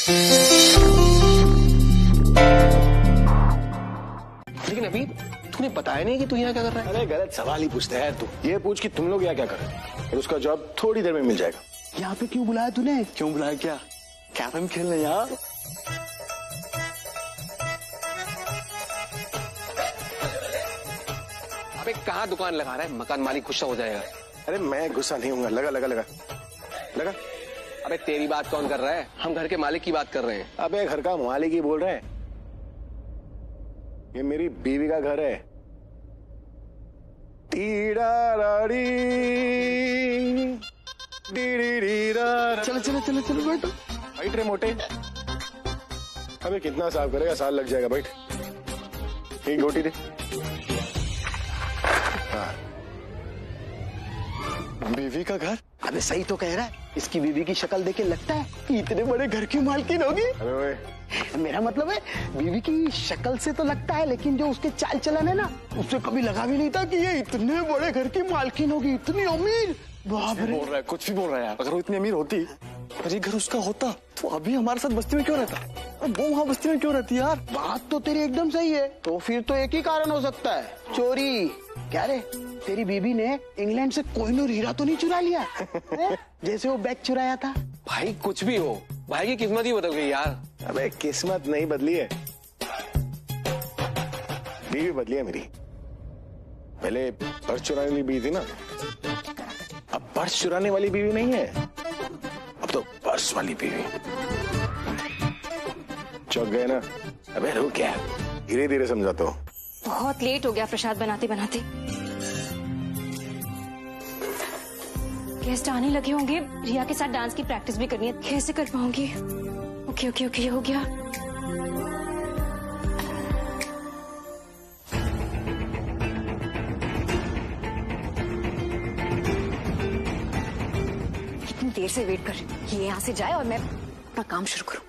लेकिन अभी तूने बताया नहीं कि तू यहाँ क्या कर रहा है। अरे गलत सवाल ही पूछता है तू। ये पूछ कि तुम लोग यहाँ क्या कर रहे हो, फिर उसका जवाब थोड़ी देर में मिल जाएगा। यहाँ पे क्यों बुलाया तूने? क्यों बुलाया? क्या कैरम खेलने यार? अबे कहाँ दुकान लगा रहा है, मकान मालिक गुस्सा हो जाएगा। अरे मैं गुस्सा नहीं हूँ। लगा लगा लगा लगा। अबे तेरी बात कौन कर रहा है, हम घर के मालिक की बात कर रहे हैं। अबे घर का मालिक ही बोल रहे हैं। ये मेरी बीवी का घर है। चलो चलो चलो चलो बैठो। बैठ रे मोटे। अबे कितना साफ करेगा, साल लग जाएगा। बैठ, एक गोटी दे। हाँ। बीवी का घर? अबे सही तो कह रहा है। इसकी बीवी की शक्ल देख के लगता है कि इतने बड़े घर की मालकिन होगी। अबे ओए, मेरा मतलब है बीवी की शक्ल से तो लगता है, लेकिन जो उसके चाल चलन है ना, उससे कभी लगा भी नहीं था कि ये इतने बड़े घर की मालकिन होगी, इतनी अमीर। बाप रे। बोल रहा है, कुछ भी बोल रहा है यार। अगर वो इतनी अमीर होती और ये घर उसका होता तो अभी हमारे साथ बस्ती में क्यों रहता? अब वो वहाँ बस्ती में क्यों रहती यार? बात तो तेरी एकदम सही है। तो फिर तो एक ही कारण हो सकता है, चोरी। क्या रे, तेरी बीबी ने इंग्लैंड से कोहिनूर हीरा तो नहीं चुरा लिया जैसे वो बैग चुराया था? भाई कुछ भी हो, भाई की किस्मत ही बदल गई यार। अबे किस्मत नहीं बदली है, बीवी बदली है मेरी। पहले पर्स चुराने वाली बीवी थी ना, अब पर्स चुराने वाली बीवी नहीं है, अब तो पर्स वाली बीवी। चौक गए ना? अबे रुक क्या, धीरे धीरे समझाता हूँ। बहुत लेट हो गया प्रसाद बनाते बनाते। गेस्ट आने लगे होंगे, रिया के साथ डांस की प्रैक्टिस भी करनी है, कैसे कर पाऊंगी? ओके ओके ओके, हो गया। इतनी देर से वेट कर रही हूँ, ये यहाँ से जाए और मैं अपना काम शुरू करूँ।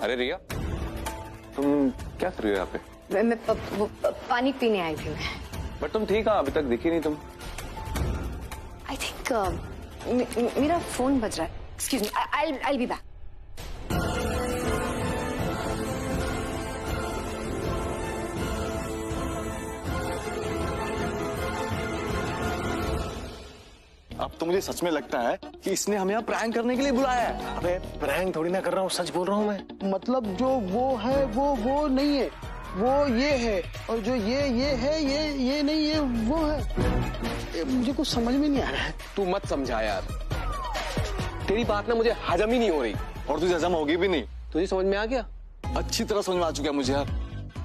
अरे रिया, तुम क्या कर रही हो यहाँ पे? मैं पानी पीने आई थी मैं। बट तुम थी कहाँ, अभी तक दिखी नहीं तुम। आई थिंक मेरा फोन बज रहा है। Excuse me, I be back. अब तो मुझे सच में लगता है कि इसने हमें यहाँ प्रैंक करने के लिए बुलाया है। अबे प्रैंक थोड़ी ना कर रहा हूँ, सच बोल रहा हूँ मैं। मतलब जो वो है वो नहीं है, वो ये है, और जो ये है ये नहीं है, वो है। मुझे कुछ समझ में नहीं आ रहा है। तू मत समझा यार, तेरी बात ना मुझे हजम ही नहीं हो रही। और तुझे हजम होगी भी नहीं। तुझे समझ में आ गया? अच्छी तरह समझ में आ चुका है मुझे यार।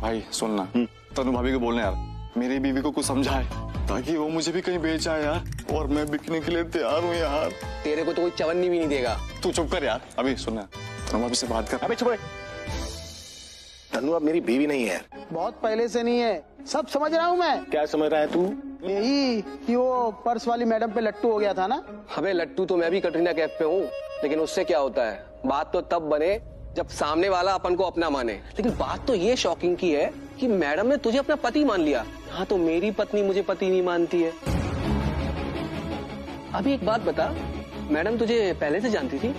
भाई सुनना, तनु भाभी को बोलना यार मेरी बीवी को कुछ समझाए, ताकि वो मुझे भी कहीं बेच आए यार, और मैं बिकने के लिए तैयार हूँ यार। तेरे को तो कोई चवन्नी भी नहीं देगा। तू चुप कर यार। अभी सुनना, तनु भाभी से बात कर। अबे चुप रहे। तनु अब मेरी बीवी नहीं है यार। बहुत पहले से नहीं है, सब समझ रहा हूँ मैं। क्या समझ रहा है तू? यही कि वो पर्स वाली मैडम पे लट्टू हो गया था ना। अबे लट्टू तो मैं भी कटरीना कैफ पे हूँ, लेकिन उससे क्या होता है, बात तो तब बने जब सामने वाला अपन को अपना माने। लेकिन बात तो ये शॉकिंग की है कि मैडम ने तुझे अपना पति मान लिया। हाँ, तो मेरी पत्नी मुझे पति नहीं मानती है। अभी एक बात बता, मैडम तुझे पहले से जानती थी?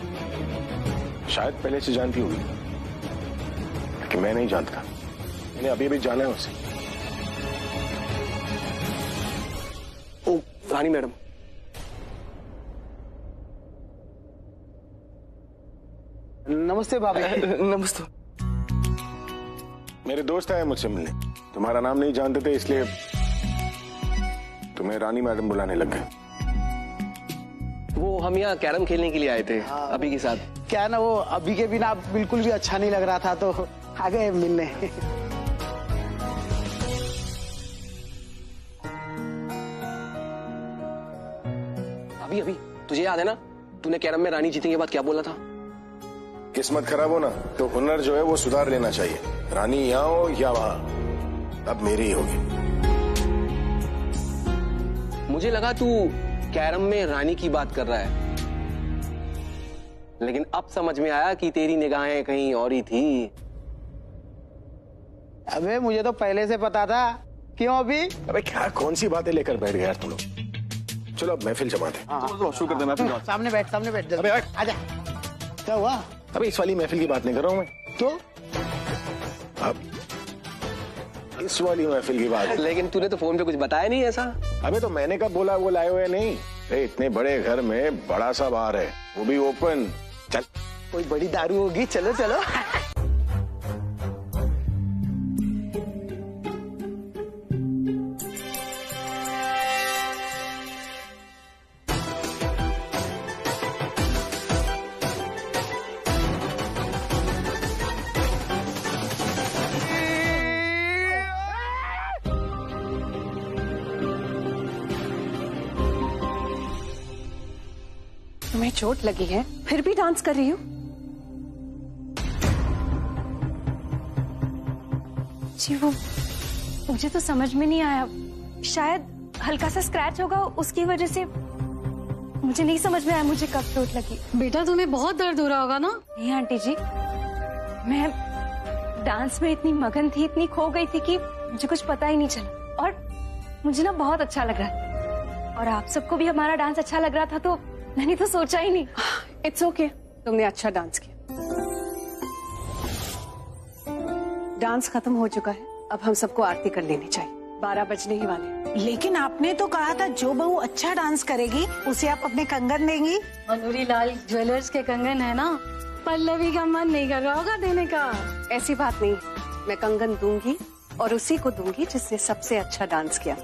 शायद पहले से जानती होगी, लेकिन मैं नहीं जानता। मैंने अभी अभी जाना है उसे। ओ रानी मैडम। नमस्ते भाभी। नमस्ते। मेरे दोस्त आए मुझसे मिलने, तुम्हारा नाम नहीं जानते थे इसलिए तुम्हें रानी मैडम बुलाने लग गए। वो हम यहाँ कैरम खेलने के लिए आए थे अभी के साथ। क्या ना, वो अभी के बिना बिल्कुल भी अच्छा नहीं लग रहा था तो आ गए मिलने। अभी अभी तुझे याद है ना, तूने कैरम में रानी जीतने के बाद क्या बोला था? किस्मत खराब हो ना तो हुनर जो है वो सुधार लेना चाहिए। रानी यहाँ हो या वहां, अब मेरी ही होगी। मुझे लगा तू कैरम में रानी की बात कर रहा है, लेकिन अब समझ में आया कि तेरी निगाहें कहीं और ही थी। अबे मुझे तो पहले से पता था। क्यों अभी? अबे क्या कौन सी बातें लेकर बैठ गए यार तुम लोग। चलो अब महफिल जमाते हैं। तो शुरू कर देना फिर। सामने बैठ जल्दी। अबे बैठ। आजा। क्या हुआ? अबे इस वाली महफिल की बात नहीं कर रहा हूँ मैं, तो अब इस वाली महफिल की बात। लेकिन तूने तो फोन पे कुछ बताया नहीं ऐसा। अबे तो मैंने कब बोला वो लाए हुए नहीं। अरे इतने बड़े घर में बड़ा सा बार है, वो भी ओपन। चल कोई बड़ी दारू होगी, चलो चलो। तुम्हें चोट लगी है फिर भी डांस कर रही हो? जी वो मुझे तो समझ में नहीं आया, शायद हल्का सा स्क्रैच होगा उसकी वजह से। मुझे नहीं समझ में आया मुझे कब चोट लगी। बेटा तुम्हें बहुत दर्द हो रहा होगा ना? नहीं आंटी जी, मैं डांस में इतनी मगन थी, इतनी खो गई थी कि मुझे कुछ पता ही नहीं चला। और मुझे ना बहुत अच्छा लग रहा था, और आप सबको भी हमारा डांस अच्छा लग रहा था, तो मैंने तो सोचा ही नहीं। इट्स ओके, तुमने अच्छा डांस किया। डांस खत्म हो चुका है, अब हम सबको आरती कर लेनी चाहिए। 12 बजने ही वाले। लेकिन आपने तो कहा था जो बहू अच्छा डांस करेगी उसे आप अपने कंगन देंगी। मनोरी लाल ज्वेलर्स के कंगन है ना, पल्लवी का मन नहीं कर रहा होगा देने का। ऐसी बात नहीं, मैं कंगन दूंगी और उसी को दूंगी जिसने सबसे अच्छा डांस किया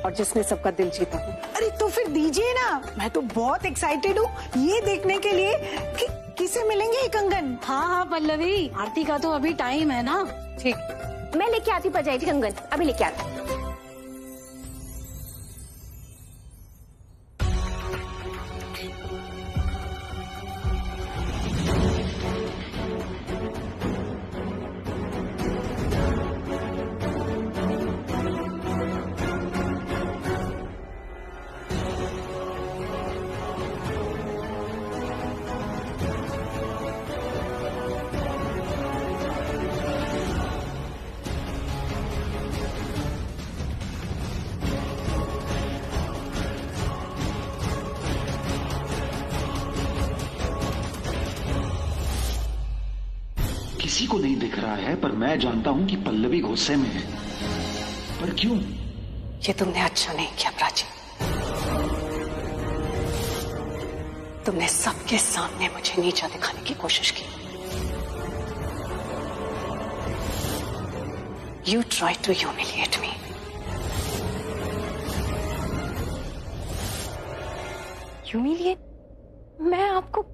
और जिसने सबका दिल जीता हो। अरे तो फिर दीजिए ना, मैं तो बहुत एक्साइटेड हूँ ये देखने के लिए कि किसे मिलेंगे ये कंगन। हाँ हाँ पल्लवी, आरती का तो अभी टाइम है ना। ठीक, मैं लेके आती भरजाई जी कंगन, अभी लेके आती। किसी को नहीं दिख रहा है, पर मैं जानता हूं कि पल्लवी गुस्से में है। पर क्यों? ये तुमने अच्छा नहीं किया प्राची। तुमने सबके सामने मुझे नीचा दिखाने की कोशिश की। You tried to humiliate me. Humiliate? मैं आपको,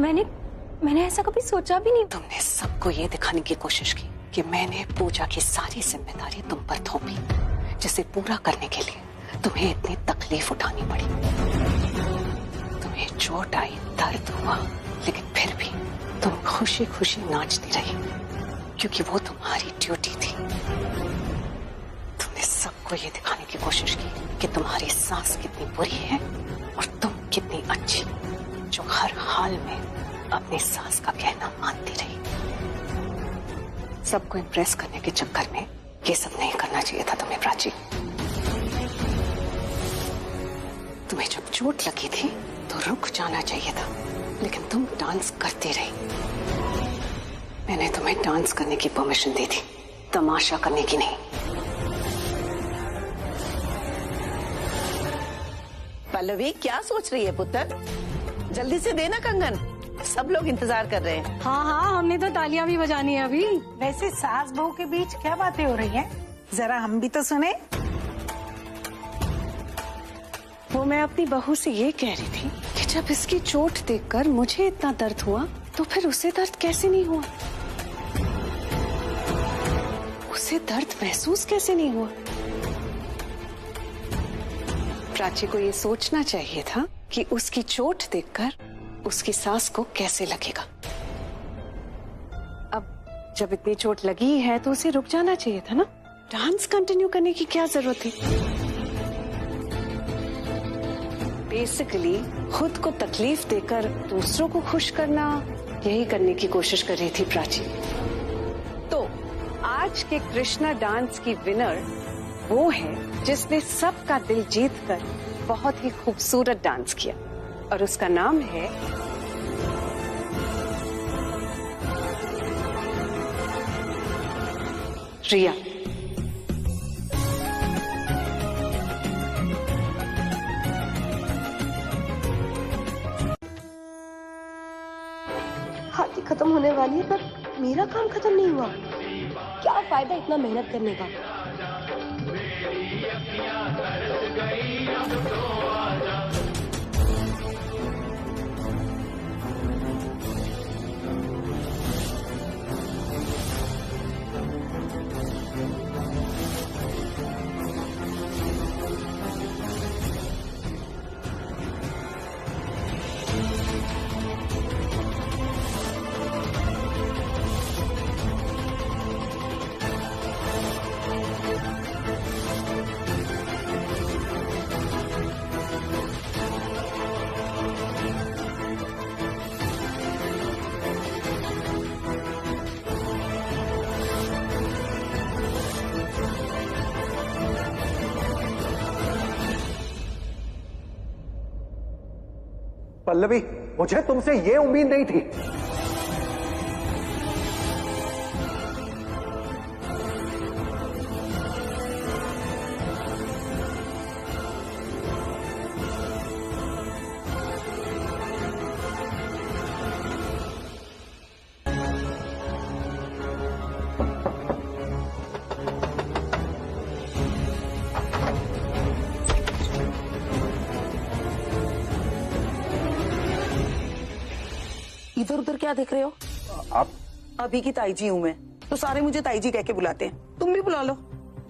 मैंने ऐसा कभी सोचा भी नहीं। तुमने सबको ये दिखाने की कोशिश की कि मैंने पूजा की सारी जिम्मेदारी तुम पर थोपी, जिसे पूरा करने के लिए तुम्हें इतनी तकलीफ उठानी पड़ी। तुम्हें चोट आई, दर्द हुआ, लेकिन फिर भी तुम खुशी खुशी नाचती रही, क्योंकि वो तुम्हारी ड्यूटी थी। तुमने सबको ये दिखाने की कोशिश की कि तुम्हारी सास कितनी बुरी है और तुम कितनी अच्छी, जो हर हाल में अपनी सास का कहना मानती रही। सबको इम्प्रेस करने के चक्कर में ये सब नहीं करना चाहिए था तुम्हें प्राची। तुम्हें जब चोट लगी थी तो रुक जाना चाहिए था, लेकिन तुम डांस करती रही। मैंने तुम्हें डांस करने की परमिशन दी थी, तमाशा करने की नहीं। पल्लवी क्या सोच रही है पुत्र? जल्दी से देना कंगन, सब लोग इंतजार कर रहे हैं। हाँ हाँ, हमने तो तालियां भी बजानी है अभी। वैसे सास बहू के बीच क्या बातें हो रही हैं? जरा हम भी तो सुने। वो मैं अपनी बहू से ये कह रही थी कि जब इसकी चोट देखकर मुझे इतना दर्द हुआ तो फिर उसे दर्द कैसे नहीं हुआ, उसे दर्द महसूस कैसे नहीं हुआ। प्राची को ये सोचना चाहिए था कि उसकी चोट देखकर उसकी सास को कैसे लगेगा। अब जब इतनी चोट लगी है तो उसे रुक जाना चाहिए था ना, डांस कंटिन्यू करने की क्या जरूरत थी। बेसिकली खुद को तकलीफ देकर दूसरों को खुश करना, यही करने की कोशिश कर रही थी प्राची। तो आज के कृष्णा डांस की विनर वो है जिसने सबका दिल जीतकर बहुत ही खूबसूरत डांस किया, और उसका नाम है रिया। हाथी खत्म होने वाली है पर मेरा काम खत्म नहीं हुआ। क्या फायदा इतना मेहनत करने का। पल्लवी, मुझे तुमसे ये उम्मीद नहीं थी। इधर उधर क्या देख रहे हो आप? अभी की ताई जी हूँ मैं, तो सारे मुझे ताई जी कह के बुलाते हैं, तुम भी बुला लो।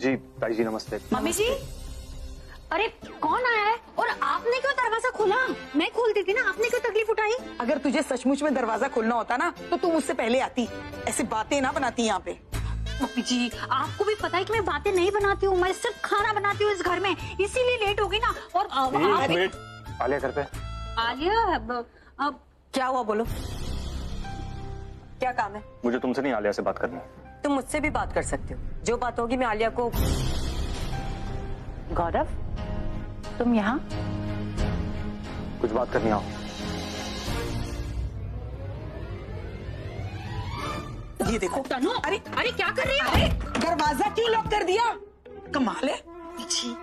जी ताई जी नमस्ते। मम्मी जी, अरे कौन आया है और आपने क्यों दरवाजा खोला? मैं खोलती थी ना, आपने क्यों तकलीफ उठाई? अगर तुझे सचमुच में दरवाजा खोलना होता ना तो तुम मुझसे पहले आती, ऐसे बातें ना बनाती यहाँ पे। मम्मी जी, आपको भी पता है कि मैं बातें नहीं बनाती हूँ, मैं सिर्फ खाना बनाती हूँ इस घर में, इसीलिए लेट हो गई ना। और आलिया घर पे? आलिया अब क्या हुआ बोलो, क्या काम है? मुझे तुमसे नहीं आलिया से बात करनी। तुम मुझसे भी बात कर सकते हो, जो बात होगी मैं आलिया को। गौरव, तुम यहाँ? कुछ बात करनी आओ। ये देखो तनु, अरे अरे क्या कर रही हो? अरे दरवाजा क्यों लॉक कर दिया? कमाल है। जी,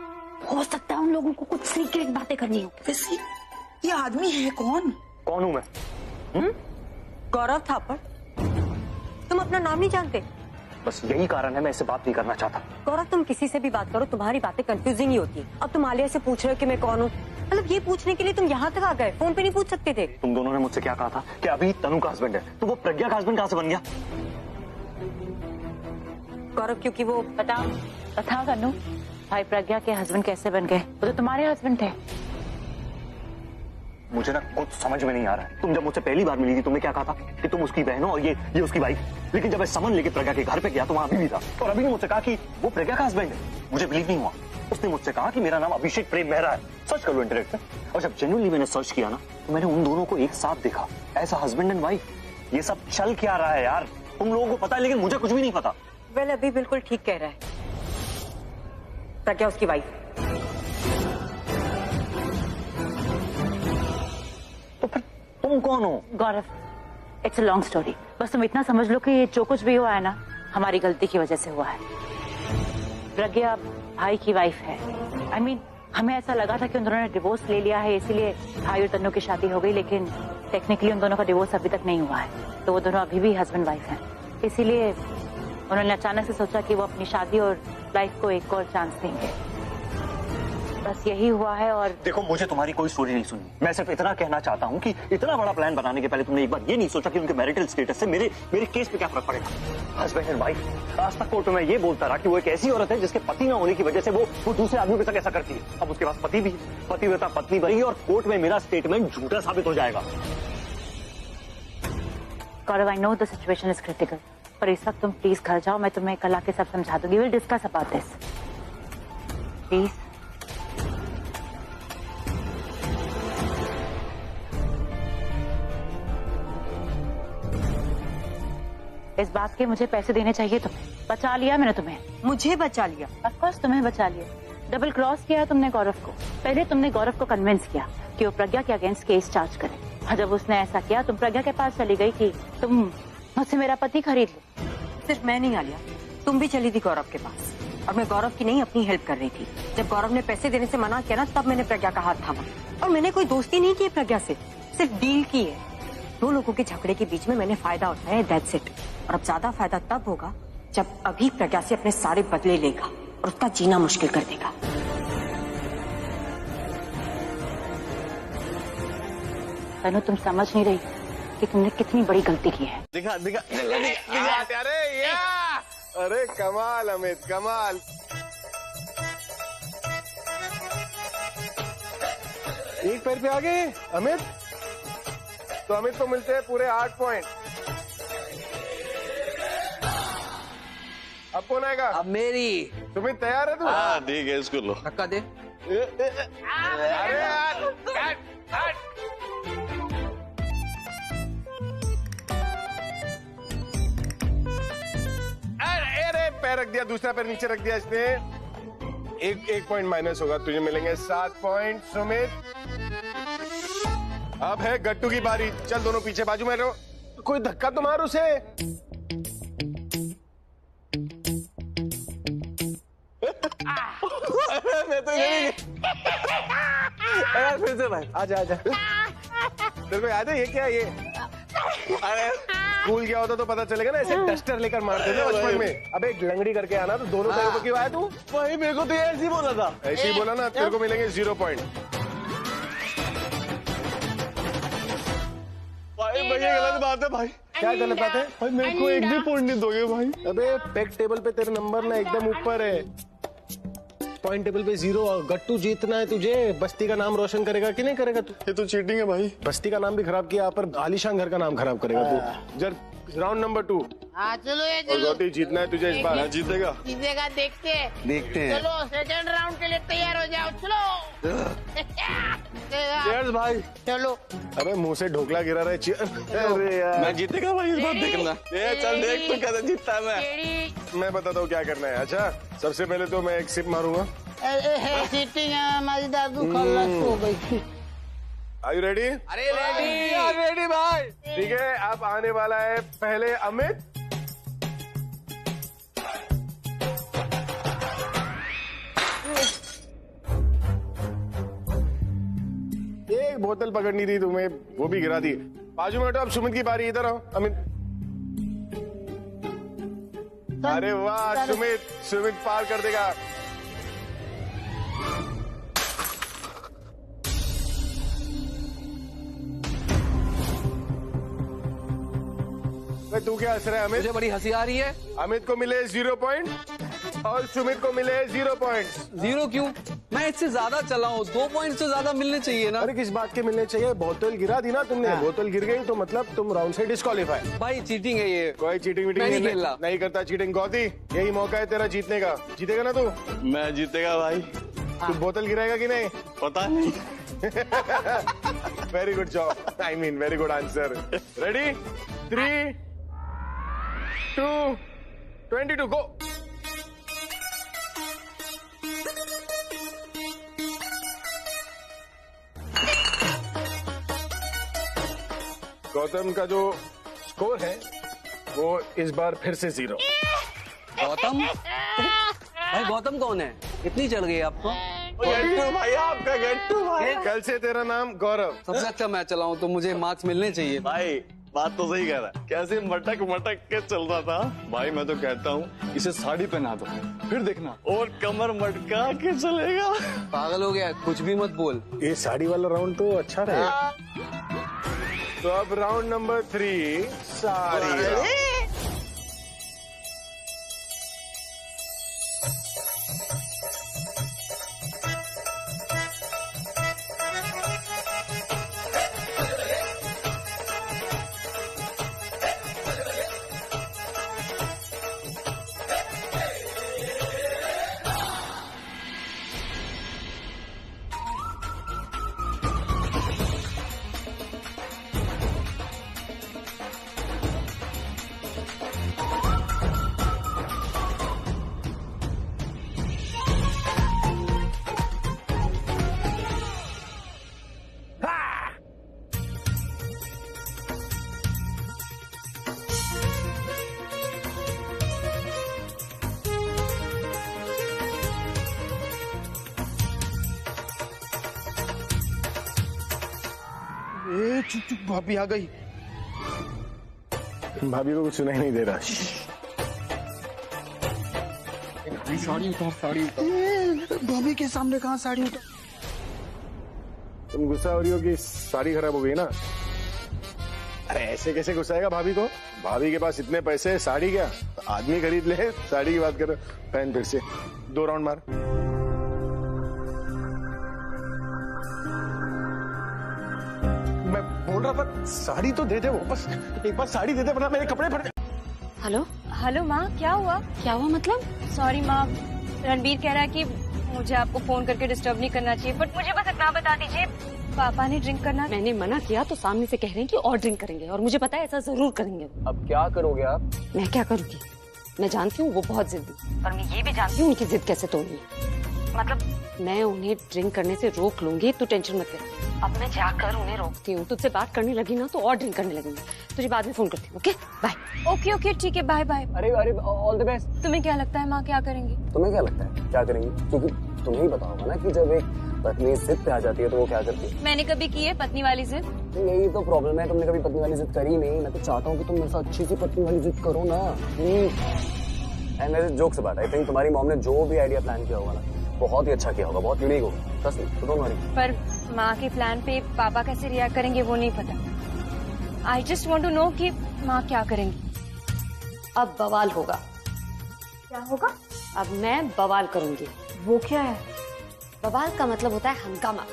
हो सकता है उन लोगों को कुछ सीक्रेट बातें करनी हो। वैसे ये आदमी है कौन? कौन हूँ मैं? गौरव थापड़, तुम अपना नाम नहीं जानते? बस यही कारण है मैं इससे बात नहीं करना चाहता। गौरव, तुम किसी से भी बात करो तुम्हारी बातें कंफ्यूजिंग ही होती है। अब तुम आलिया से पूछ रहे हो कि मैं कौन हूँ, मतलब ये पूछने के लिए तुम यहाँ तक आ गए, फोन पे नहीं पूछ सकते थे? तुम दोनों ने मुझसे क्या कहा था कि अभी तनु का हस्बैंड है, तो वो प्रज्ञा का हस्बैंड कहाँ से बन गया? गौरव, क्योंकि वो बता कन्नू, भाई प्रज्ञा के हस्बैंड कैसे बन गए? वो तो तुम्हारे हस्बैंड थे। मुझे ना कुछ समझ में नहीं आ रहा है। तुम जब मुझसे पहली बार मिली थी तुमने क्या कहा था कि तुम उसकी बहन हो और ये उसकी वाइफ, लेकिन जब मैं समन लेके प्रज्ञा के घर पे गया तो वहां अभी भी था, और अभी ने मुझसे कहा कि वो प्रज्ञा का हस्बैंड है। मुझे बिलीव नहीं हुआ। उसने मुझसे कहा कि मेरा नाम अभिषेक प्रेम मेहरा है, सर्च कर लो इंटरनेट पे। और जब जेन्युइनली मैंने सर्च किया ना तो मैंने उन दोनों को एक साथ देखा, ऐसा हस्बैंड एंड वाइफ। ये सब चल क्या रहा है यार? तुम लोगों को पता है लेकिन मुझे कुछ भी नहीं पता। वेल, अभी बिल्कुल ठीक कह रहा है, प्रज्ञा उसकी वाइफ। तो फिर तुम कौन हो? गौरव, इट्स अ लॉन्ग स्टोरी, बस तुम इतना समझ लो कि ये जो कुछ भी हुआ है ना हमारी गलती की वजह से हुआ है। प्रज्ञा भाई की वाइफ है। I mean, हमें ऐसा लगा था कि उन दोनों ने डिवोर्स ले लिया है, इसीलिए भाई और तन्नू की शादी हो गई, लेकिन टेक्निकली उन दोनों का डिवोर्स अभी तक नहीं हुआ है। तो वो दोनों अभी भी हस्बैंड वाइफ हैं। इसीलिए उन्होंने अचानक से सोचा कि वो अपनी शादी और लाइफ को एक और चांस देंगे। बस यही हुआ है। और देखो, मुझे तुम्हारी कोई स्टोरी नहीं सुननी। मैं सिर्फ इतना कहना चाहता हूँ कि इतना बड़ा प्लान बनाने के पहले तुमने एक बार ये नहीं सोचा कि उनके मैरिटल स्टेटस से मेरे केस पे क्या फर्क पड़ेगा। हस्बैंड एंड वाइफ, आज तक कोर्ट में ये बोलता रहा कि वो एक ऐसी औरत है जिसके पति ना होने की वजह से वो दूसरे आदमी के साथ ऐसा करती है। अब उसके पास पति भी है, पतिव्रता पत्नी बनी, और कोर्ट में मेरा स्टेटमेंट झूठा साबित हो जाएगा। Gaurav, I know the situation is critical, पर इस वक्त तुम प्लीज घर जाओ, मैं तुम्हें कल आके सब समझा दूंगी। Will discuss about this please. इस बात के मुझे पैसे देने चाहिए तुम्हें। बचा लिया मैंने तुम्हें। मुझे बचा लिया? ऑफ कोर्स तुम्हें बचा लिया। डबल क्रॉस किया है तुमने गौरव को। पहले तुमने गौरव को कन्विंस किया कि वो प्रज्ञा के अगेंस्ट केस चार्ज करे, और जब उसने ऐसा किया तुम प्रज्ञा के पास चली गई कि तुम मुझसे मेरा पति खरीद लो। सिर्फ मैं नहीं आलिया, तुम भी चली थी गौरव के पास, और मैं गौरव की नहीं अपनी हेल्प कर रही थी। जब गौरव ने पैसे देने से मना किया ना, तब मैंने प्रज्ञा का हाथ थामा, और मैंने कोई दोस्ती नहीं की प्रज्ञा से, सिर्फ डील की है। दो लोगों के झगड़े के बीच में मैंने फायदा उठाया, दैट्स इट। और अब ज्यादा फायदा तब होगा जब अभी प्रज्ञा से अपने सारे बदले लेगा और उसका जीना मुश्किल कर देगा। तनु, तुम समझ नहीं रही कि तुमने कितनी बड़ी गलती की है। दिखा दिखा दिखा। अरे या, अरे कमाल अमित, कमाल। एक पैर पे आ गए अमित। तो अमित को मिलते हैं पूरे 8 पॉइंट। अब कौन आएगा? अब मेरी। सुमित तैयार है तू? हाँ ठीक है, इसको लो। धक्का दे। अरे यार, हट। अरे पैर रख दिया, दूसरा पैर नीचे रख दिया इसने। एक पॉइंट माइनस होगा, तुझे मिलेंगे 7 पॉइंट। सुमित, अब है गट्टू की बारी। चल दोनों पीछे बाजू में रहो, कोई धक्का तो मार उसे। मैं तो यार फिर से भाई, आजा आजा। तेरे को याद है ये क्या? ये अरे स्कूल गया होता तो पता चलेगा ना, ऐसे डस्टर लेकर मारते थे बचपन में। अब एक लंगड़ी करके आना, तो दोनों पैरों पे क्यों आया तू? भाई मेरे को तो ऐसे ही बोला था। ऐसे ही बोला ना, तेरे को मिलेंगे 0 पॉइंट। भाई ये गलत बात है भाई। क्या गलत बात है? भाई मेरे को एक भी पॉइंट नहीं दोगे भाई? अबे पेग टेबल पे तेरे नंबर ना एकदम ऊपर है, पॉइंट टेबल पे 0। और गट्टू जीतना है तुझे। बस्ती का नाम रोशन करेगा कि नहीं करेगा तू? ये तो चीटिंग है भाई। बस्ती का नाम भी खराब किया, पर आलीशान घर का नाम खराब करेगा तू। जर राउंड नंबर 2। हाँ चलो ये और गोटी जीतना है तुझे इस बार। मैं जीतेगा। जीतेगा, देखते हैं। चलो सेकंड राउंड के लिए तैयार हो जाओ, चलो। चीयर्स भाई। चलो। अरे मुंह से ढोकला गिरा रहे। अरे यार, मैं जीतेगा भाई इस बार, देखना। चल देख तू कैसे जीतता है। मैं बताता हूँ क्या करना है। अच्छा, सबसे पहले तो मैं एक सिप मारूंगा। सीटिंग हमारी दादू खल्लास हो गई। Are you ready? अरे रेडी रेडी भाई। ठीक है, अब आने वाला है पहले अमित। एक बोतल पकड़नी थी तुम्हें, वो भी गिरा दी। बाजू में हटो, अब सुमित की बारी। इधर आओ अमित। अरे वाह सुमित पार कर देगा। तू क्या हंस रहा है अमित? मुझे बड़ी हंसी आ रही है। अमित को मिले 0 पॉइंट और सुमित को मिले 0 पॉइंट। 0 क्यों? मैं इससे ज्यादा चला हूँ, 2 पॉइंट से ज्यादा मिलने चाहिए ना। अरे किस बात के मिलने चाहिए? बोतल गिरा दी ना तुमने। बोतल गिर गई तो मतलब तुम राउंड से डिस्क्वालीफाई। भाई चीटिंग है ये। कोई चीटिंग वीटिंग नहीं खेलना। नहीं करता चीटिंग। गौती, यही मौका है तेरा जीतने का। जीतेगा ना तू? मैं जीतेगा भाई। तू बोतल गिराएगा कि नहीं? पता नहीं। Very good job, I mean very good answer. Ready? 3, 2, 22 गो। गौतम का जो स्कोर है वो इस बार फिर से 0। गौतम? भाई गौतम कौन है? इतनी चढ़ गई आपको? गट्टू भाई, आपका गट्टू भाई। कल से तेरा नाम गौरव। सबसे अच्छा मैं चला हूँ तो मुझे मार्क्स मिलने चाहिए। भाई बात तो सही कह रहा है, कैसे मटक मटक के चल रहा था। भाई मैं तो कहता हूँ इसे साड़ी पहना दो, फिर देखना और कमर मटका के चलेगा। पागल हो गया, कुछ भी मत बोल। ये साड़ी वाला राउंड तो अच्छा रहेगा। तो अब राउंड नंबर 3 साड़ी। चुप चुप, भाभी आ गई। भाभी को कुछ सुनाई नहीं दे रहा। साड़ी उतार, साड़ी उतार। भाभी के सामने कहाँ साड़ी उतार? तुम गुस्सा हो रही हो कि साड़ी खराब हो गई ना? अरे ऐसे कैसे गुस्साएगा भाभी को? भाभी के पास इतने पैसे, साड़ी क्या आदमी खरीद ले। साड़ी की बात करो, पहन फिर से 2 राउंड मार। मैं बोल रहा था साड़ी तो दे दे, वापस एक बार साड़ी दे दे वरना मेरे कपड़े फट। हेलो हेलो माँ, क्या हुआ? क्या हुआ मतलब? सॉरी माँ, रणबीर कह रहा है कि मुझे आपको फोन करके डिस्टर्ब नहीं करना चाहिए, बट मुझे बस इतना बता दीजिए, पापा ने ड्रिंक करना। मैंने मना किया तो सामने से कह रहे हैं कि और ड्रिंक करेंगे, और मुझे पता है ऐसा जरूर करेंगे। अब क्या करोगे आप? मैं क्या करूंगी? मैं जानती हूँ वो बहुत जिद्दी, और मैं ये भी जानती हूँ उनकी जिद कैसे तोड़नी है। मतलब मैं उन्हें ड्रिंक करने से रोक लूंगी, तो टेंशन मत ले। अब मैं जाकर उन्हें रोकती हूँ, तुझसे बात करने लगी ना तो और ड्रिंक करने लगेंगे। तुझे बाद में फोन करती हूँ। Okay bye. ओके ओके ठीक है, बाय बाय। अरे अरे ऑल द बेस्ट। तुम्हें क्या लगता है माँ क्या करेंगी? तुम्हें क्या लगता है क्या करेंगी? क्योंकि तुम्हें ही पता होगा ना कि जब एक पत्नी जिद पे आ जाती है तो वो क्या करती है। मैंने कभी की है पत्नी वाली जिद? यही तो प्रॉब्लम है, तुमने कभी पत्नी वाली जिद करी नहीं। मैं तो चाहता हूँ कि तुम मेरे साथ अच्छी सी पत्नी वाली जिद करो ना। एंड मेरे जोक से बात, आई थिंक तुम्हारी मॉम ने जो भी आइडिया प्लान किया होगा ना बहुत ही अच्छा किया होगा, बहुत यूनिक होगा। ट्रस्ट मी, तो डोंट वरी। पर माँ के प्लान पे पापा कैसे रिएक्ट करेंगे वो नहीं पता। I just want to know कि माँ क्या करेंगी। अब बवाल होगा। क्या होगा? अब मैं बवाल करूंगी। वो क्या है? बवाल का मतलब होता है हंगामा।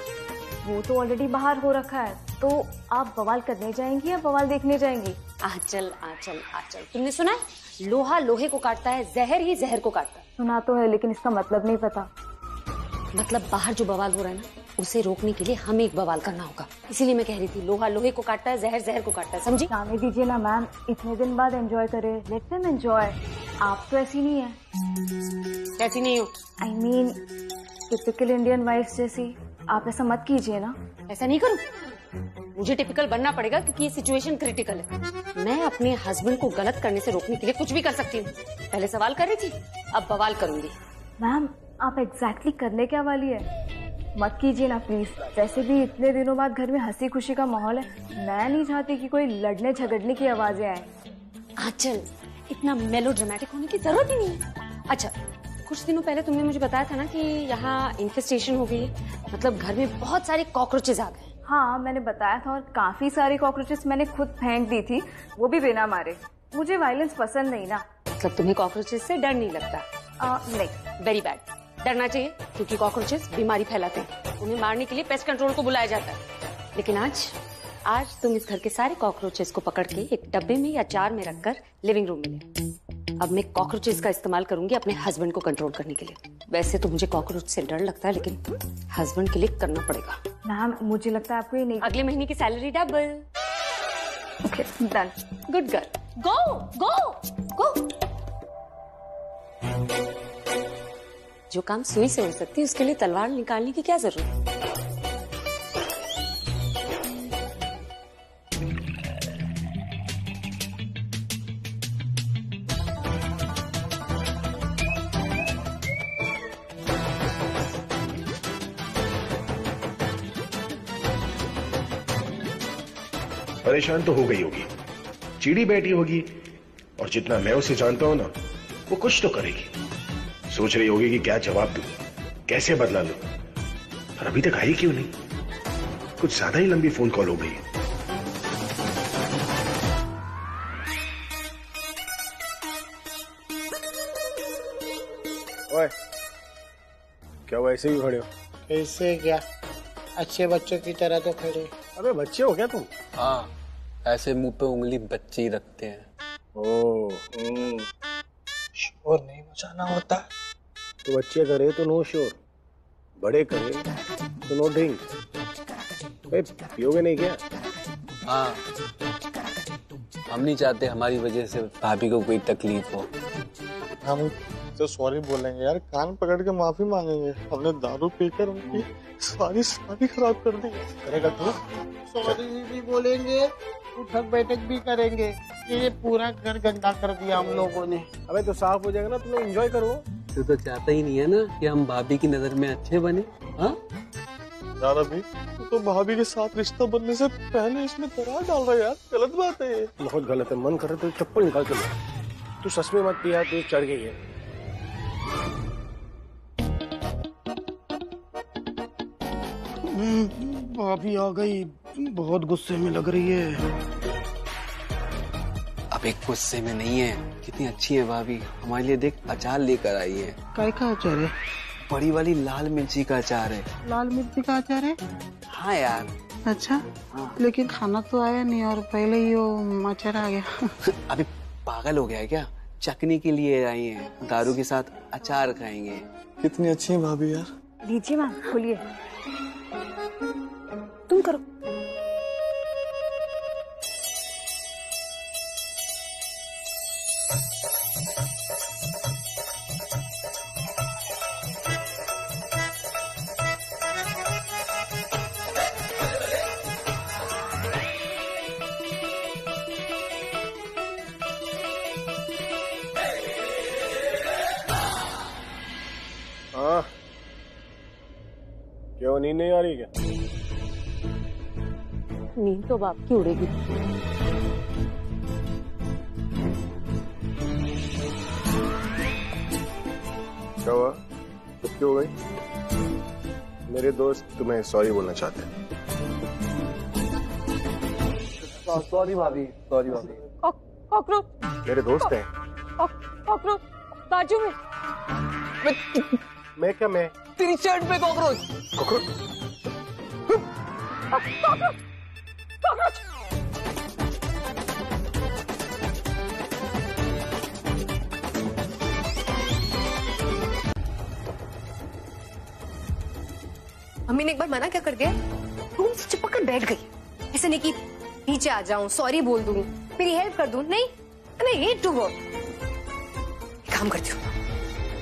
वो तो ऑलरेडी बाहर हो रखा है, तो आप बवाल करने जाएंगी या बवाल देखने जाएंगी? आंचल आंचल आंचल, तुमने सुना है लोहा लोहे को काटता है, जहर ही जहर को काटता है। सुना तो है लेकिन इसका मतलब नहीं पता। मतलब बाहर जो बवाल हो रहा है ना उसे रोकने के लिए हमें एक बवाल करना होगा। इसीलिए मैं कह रही थी लोहा लोहे को काटता है, जहर जहर को काटता है, समझी? जाने दीजिए ना मैम, इतने दिन बाद एंजॉय करे, लेट देम एंजॉय। आप तो ऐसी नहीं है। कैसी नहीं हो? I mean typical Indian wife जैसी। आप ऐसा मत कीजिए ना। ऐसा नहीं करूं? मुझे टिपिकल बनना पड़ेगा क्योंकि ये सिचुएशन क्रिटिकल है। मैं अपने हस्बैंड को गलत करने से रोकने के लिए कुछ भी कर सकती हूँ। पहले सवाल कर रही थी, अब बवाल करूंगी। मैम आप एग्जैक्टली करने क्या वाली है? मत कीजिए ना प्लीज। वैसे भी इतने दिनों बाद घर में हंसी खुशी का माहौल है, मैं नहीं चाहती कि कोई लड़ने झगड़ने की आवाजें आए। आंचल इतना मेलोड्रामेटिक होने की जरूरत ही नहीं है। अच्छा कुछ दिनों पहले तुमने मुझे बताया था ना कि यहाँ इन्फेस्टेशन हो गई है, मतलब घर में बहुत सारे कॉकरोचेस आ गए। हाँ मैंने बताया था, और काफी सारी कॉकरोचेस मैंने खुद फेंक दी थी, वो भी बिना मारे। मुझे वायलेंस पसंद नहीं ना। मतलब तुम्हें कॉकरोचेस से डर नहीं लगता? नहीं। Very bad. डरना चाहिए क्योंकि कॉकरोचेस बीमारी फैलाते हैं, उन्हें मारने के लिए पेस्ट कंट्रोल को बुलाया जाता है। लेकिन आज तुम इस घर के सारे कॉकरोचेस को पकड़ के एक डब्बे में या जार में रखकर लिविंग रूम में ले। अब मैं कॉकरोचेस का इस्तेमाल करूंगी अपने हस्बैंड को कंट्रोल करने के लिए। वैसे तो मुझे कॉकरोच से डर लगता है लेकिन हस्बैंड के लिए करना पड़ेगा। मैम मुझे लगता है आपको ये नहीं। अगले महीने की salary double. Okay done. Good girl. Go go go. जो काम सुई से हो सकती है उसके लिए तलवार निकालने की क्या जरूरत है? परेशान तो हो गई होगी, चिड़ी बैठी होगी, और जितना मैं उसे जानता हूं ना, वो कुछ तो करेगी। सोच रही होगी कि क्या जवाब दूं, कैसे बदला लूं, पर अभी तक आई क्यों नहीं? कुछ ज्यादा ही लंबी फोन कॉल हो गई। ओए, क्या वो ऐसे ही खड़े हो? कैसे क्या? अच्छे बच्चों की तरह तो खड़े। अबे बच्चे हो क्या तुम? हाँ, ऐसे मुंह पे उंगली बच्चे ही रखते हैं। शोर नहीं मचाना होता। तो बच्चे करे तो नो शोर, बड़े करे तो नो ड्रिंक। पियोगे नहीं क्या? हाँ, हम नहीं चाहते हमारी वजह से भाभी को कोई तकलीफ हो। हम तो सॉरी बोलेंगे यार, कान पकड़ के माफी मांगेंगे। हमने दारू पीकर उनकी सारी शादी खराब कर दी। करेगा तू? सॉरी भी बोलेंगे, उठक बैठक भी करेंगे। ये पूरा घर गंदा कर दिया हम लोगों ने। अबे तो साफ हो जाएगा ना, तुम लोग एंजॉय करो। तू तो चाहता ही नहीं है ना कि हम भाभी की नजर में अच्छे बने। हाँ यार अभी तो भाभी के साथ रिश्ता बनने से पहले इसमें दरार डाल रहा है यार, गलत बात है ये। बहुत गलत है। मन कर रहा है तो चप्पल निकाल के लो। तू सच में मत पिया, तू चढ़ गई है। भाभी आ गई, बहुत गुस्से में लग रही है। अब एक गुस्से में नहीं है, कितनी अच्छी है भाभी। हमारे लिए देख अचार लेकर आई है। काय का अचार है? बड़ी वाली लाल मिर्ची का अचार है। लाल मिर्ची का अचार है? हाँ यार। अच्छा हाँ। लेकिन खाना तो आया नहीं और पहले ही वो अचार आ गया। अभी पागल हो गया है क्या? चखने के लिए आई है, दारू के साथ अचार खाएंगे। कितनी अच्छी है भाभी यार। लीजिए मैम, खोलिए। तुम करो। हाँ, क्यों नींद नहीं आ रही क्या? नींद तो बाप की उड़ेगी। क्या हुआ? चुप्पी हो गई? मेरे दोस्त तुम्हें सॉरी बोलना चाहते हैं। सॉरी भाभी, सॉरी भाभी। कॉकरोच। मेरे दोस्त हैं। कॉकरोच बाजू में। मैं क्या? मैं तेरी शर्ट पे कॉकरोच। कॉकरोच? कॉकरोच। मम्मी ने एक बार मना क्या कर दिया? रूम से चिपक कर बैठ गई। ऐसे नहीं कि नीचे आ जाऊं, सॉरी बोल दूं, मेरी हेल्प कर दूं। नहीं, आई हेट टू वर्क। काम करती हूँ,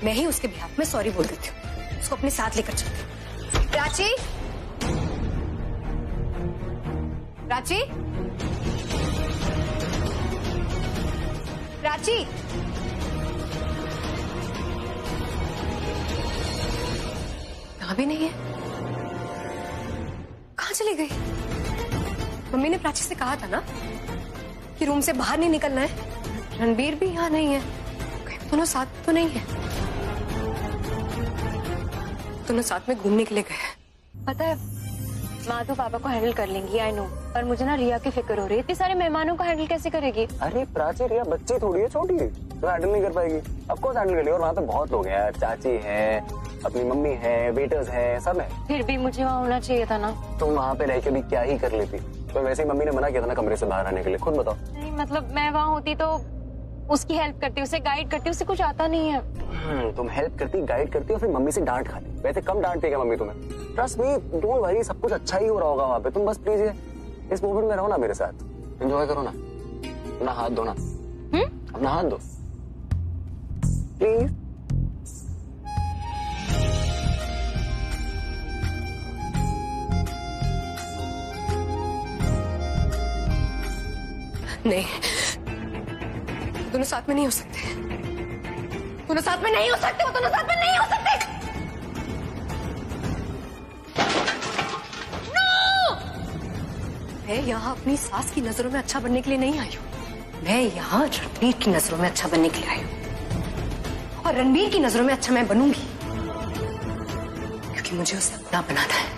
मैं ही उसके बिहाफ में सॉरी बोल देती हूँ। उसको अपने साथ लेकर चलती हूँ। प्राची, प्राची, प्राची, कहाँ भी नहीं है। कहाँ चली गई? मम्मी ने प्राची से कहा था ना कि रूम से बाहर नहीं निकलना है। रणबीर भी यहाँ नहीं है, दोनों साथ तो नहीं है। दोनों साथ में घूमने के लिए गए। पता है, माँ तो पापा को हैंडल कर लेंगी, आई नो, पर मुझे ना रिया की फिक्र हो रही है। इतने सारे मेहमानों को हैंडल कैसे करेगी? अरे प्राची, रिया बच्ची थोड़ी है, छोटी है, तो हैंडल नहीं कर पाएगी। अब कौन हैंडल कर लेगी? और वहाँ पे बहुत लोग हैं, चाची है, अपनी मम्मी है, वेटर्स है, सब है। फिर भी मुझे वहाँ होना चाहिए था ना। तुम वहाँ पे रह के भी क्या ही कर लेती? तो वैसे ही मम्मी ने मना किया था ना कमरे से बाहर आने के लिए, खुद बताओ। नहीं मतलब मैं वहाँ होती तो उसकी हेल्प करती, उसे गाइड करती, उसे कुछ आता नहीं है। तुम हेल्प करती, गाइड करती और फिर मम्मी से डांट खाती। वैसे कम डांटती क्या मम्मी तुम्हें? ट्रस्ट मी, डोंट वरी, सब कुछ अच्छा ही हो रहा होगा वहाँ पे। तुम बस प्लीज इस मोमेंट में रहो ना मेरे साथ, एंजॉय करो ना। अपना हाथ धो ना, अपना हाथ धो प्लीज। नहीं, दोनों साथ में नहीं हो सकते। दोनों साथ में नहीं हो सकते। वो दोनों साथ में नहीं हो सकते। नो! मैं यहाँ अपनी सास की नजरों में अच्छा बनने के लिए नहीं आई हूँ। मैं यहाँ रणबीर की नजरों में अच्छा बनने के लिए आई हूँ, और रणबीर की नजरों में अच्छा मैं बनूंगी, क्योंकि मुझे उसे अपना बनाना है।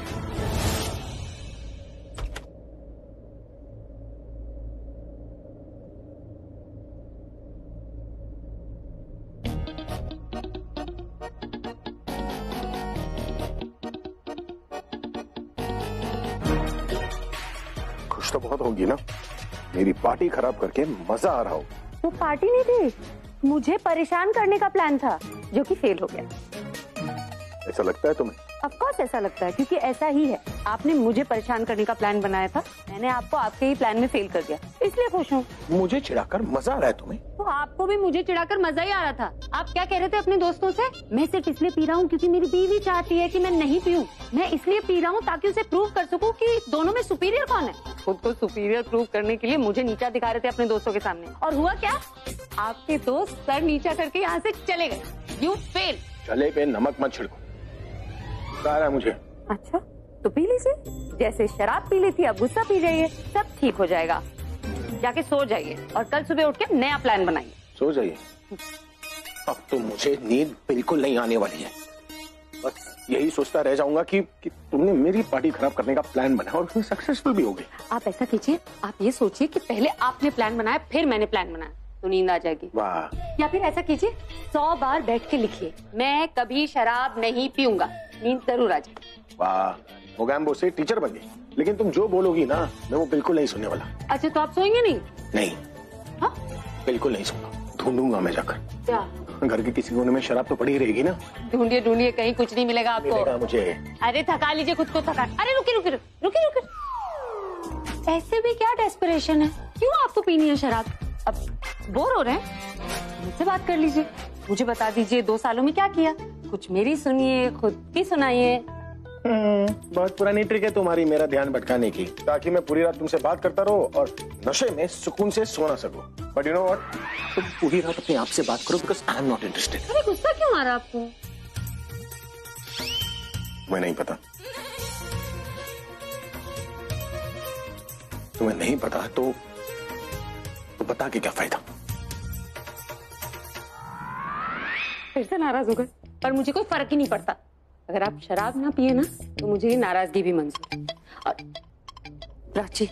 खुश तो बहुत होगी ना, मेरी पार्टी खराब करके मजा आ रहा हो। वो पार्टी नहीं थी, मुझे परेशान करने का प्लान था, जो कि फेल हो गया। ऐसा लगता है तुम्हें? ऑफ कोर्स ऐसा लगता है, क्योंकि ऐसा ही है। आपने मुझे परेशान करने का प्लान बनाया था, मैंने आपको आपके ही प्लान में फेल कर दिया, इसलिए खुश हूँ। मुझे चिढ़ाकर मजा आ रहा है तुम्हें? तो आपको भी मुझे चिढ़ाकर मजा ही आ रहा था। आप क्या कह रहे थे अपने दोस्तों से? मैं सिर्फ इसलिए पी रहा हूँ क्योंकि मेरी बीवी चाहती है कि मैं नहीं पीऊँ। मैं इसलिए पी रहा हूँ ताकि उसे प्रूव कर सकूँ कि दोनों में सुपीरियर कौन है। खुद को सुपीरियर प्रूव करने के लिए मुझे नीचा दिखा रहे थे अपने दोस्तों के सामने, और हुआ क्या? आपके दोस्त सर नीचा करके यहाँ से चले गए। You fail. चले पे नमक मत छिड़को, आ रहा है मुझे। अच्छा तो पी लीजिए, जैसे शराब पी ली थी अब गुस्सा पी जाइए, सब ठीक हो जाएगा। जाके सो जाइए और कल सुबह उठ के नया प्लान बनाइए। सो जाइए? अब तो मुझे नींद बिल्कुल नहीं आने वाली है। बस यही सोचता रह जाऊंगा कि तुमने मेरी पार्टी खराब करने का प्लान बनाया और उसमें सक्सेसफुल भी हो गई। आप ऐसा कीजिए, आप ये सोचिए कि पहले आपने प्लान बनाया फिर मैंने प्लान बनाया, तो नींद आ जाएगी। वाह। या फिर ऐसा कीजिए, 100 बार बैठ के लिखिए, मैं कभी शराब नहीं पीऊंगा, नींद जरूर आ जाएगी। वाह, मोगैम्बो से टीचर बन गई। लेकिन तुम जो बोलोगी ना, मैं वो बिल्कुल नहीं सुनने वाला। अच्छा तो आप सोएंगे नहीं? नहीं। हाँ? बिल्कुल नहीं सोऊंगा, ढूंढूंगा मैं जाकर। क्या? घर के किसी कोने में शराब तो पड़ी रहेगी ना। ढूंढिए ढूंढिए, कहीं कुछ नहीं मिलेगा आपको। मिलेगा मुझे। अरे थका लीजिए खुद को, थका। अरे रुकिए रुकिए रुकिए रुकिए, ऐसे भी क्या डेस्परेशन है? क्यों आपको पीनी है शराब? अब बोर हो रहे हैं, मुझसे बात कर लीजिए, मुझे बता दीजिए 2 सालों में क्या किया। कुछ मेरी सुनिए, खुद की सुनाइए। बहुत पुरानी ट्रिक है तुम्हारी मेरा ध्यान भटकाने की, ताकि मैं पूरी रात तुमसे बात करता रहूं और नशे में सुकून से सो ना सकूं। बट यू नो व्हाट, तुम पूरी रात अपने आप से बात करो, because I am not interested. अरे गुस्सा क्यों आ रहा आपको? मैं नहीं पता। तुम्हें नहीं पता तो बता के क्या फायदा? फिर से नाराज हो गए, पर मुझे कोई फर्क ही नहीं पड़ता। अगर आप शराब ना पिए ना तो मुझे ये नाराजगी भी मंजूर है। और प्राची,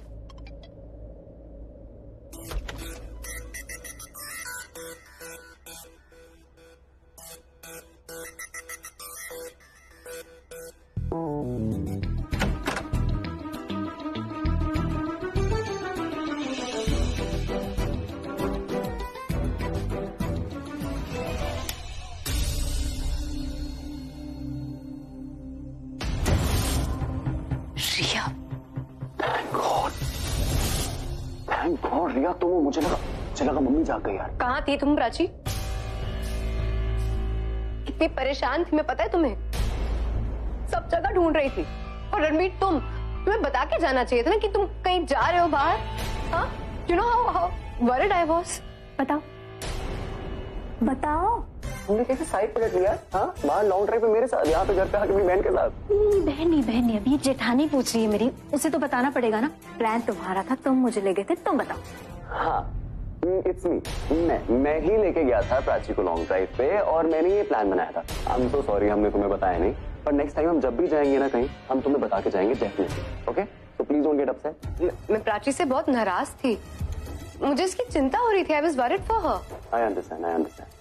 थैंक गॉड रिया, तो वो मुझे लगा मम्मी जाग गई यार। कहाँ थी तुम प्राची? कितनी परेशान थी मैं, पता है तुम्हें? सब जगह ढूंढ रही थी। और रणबीर, तुम्हें बता के जाना चाहिए था ना कि तुम कहीं जा रहे हो बाहर। हाँ, you know how worried I was. बताओ बताओ, तुमने कैसे साइड पकड़ लिया? हाँ, बाहर लॉन्ग ड्राइव पे मेरे साथ, यहाँ पे घर पे आके मेरी बहन के साथ। बहन नहीं, अभी जेठानी पूछ रही है मेरी, उसे तो बताना पड़ेगा ना। प्लान तुम्हारा था, तुम मुझे ले गए थे, तुम बताओ। हाँ, इट्स मी। मैं ही लेके गया था प्राची को लॉन्ग ड्राइव पे, और मैंने ये प्लान बनाया था। आई एम सो सॉरी, हमने तुम्हें बताया नहीं, पर नेक्स्ट टाइम हम जब भी जाएंगे ना कहीं, हम तुम्हें बता के जाएंगे definitely. Okay, so please don't get upset. मैं प्राची से बहुत नाराज थी, मुझे इसकी चिंता हो रही थी। I was worried for her. I understand.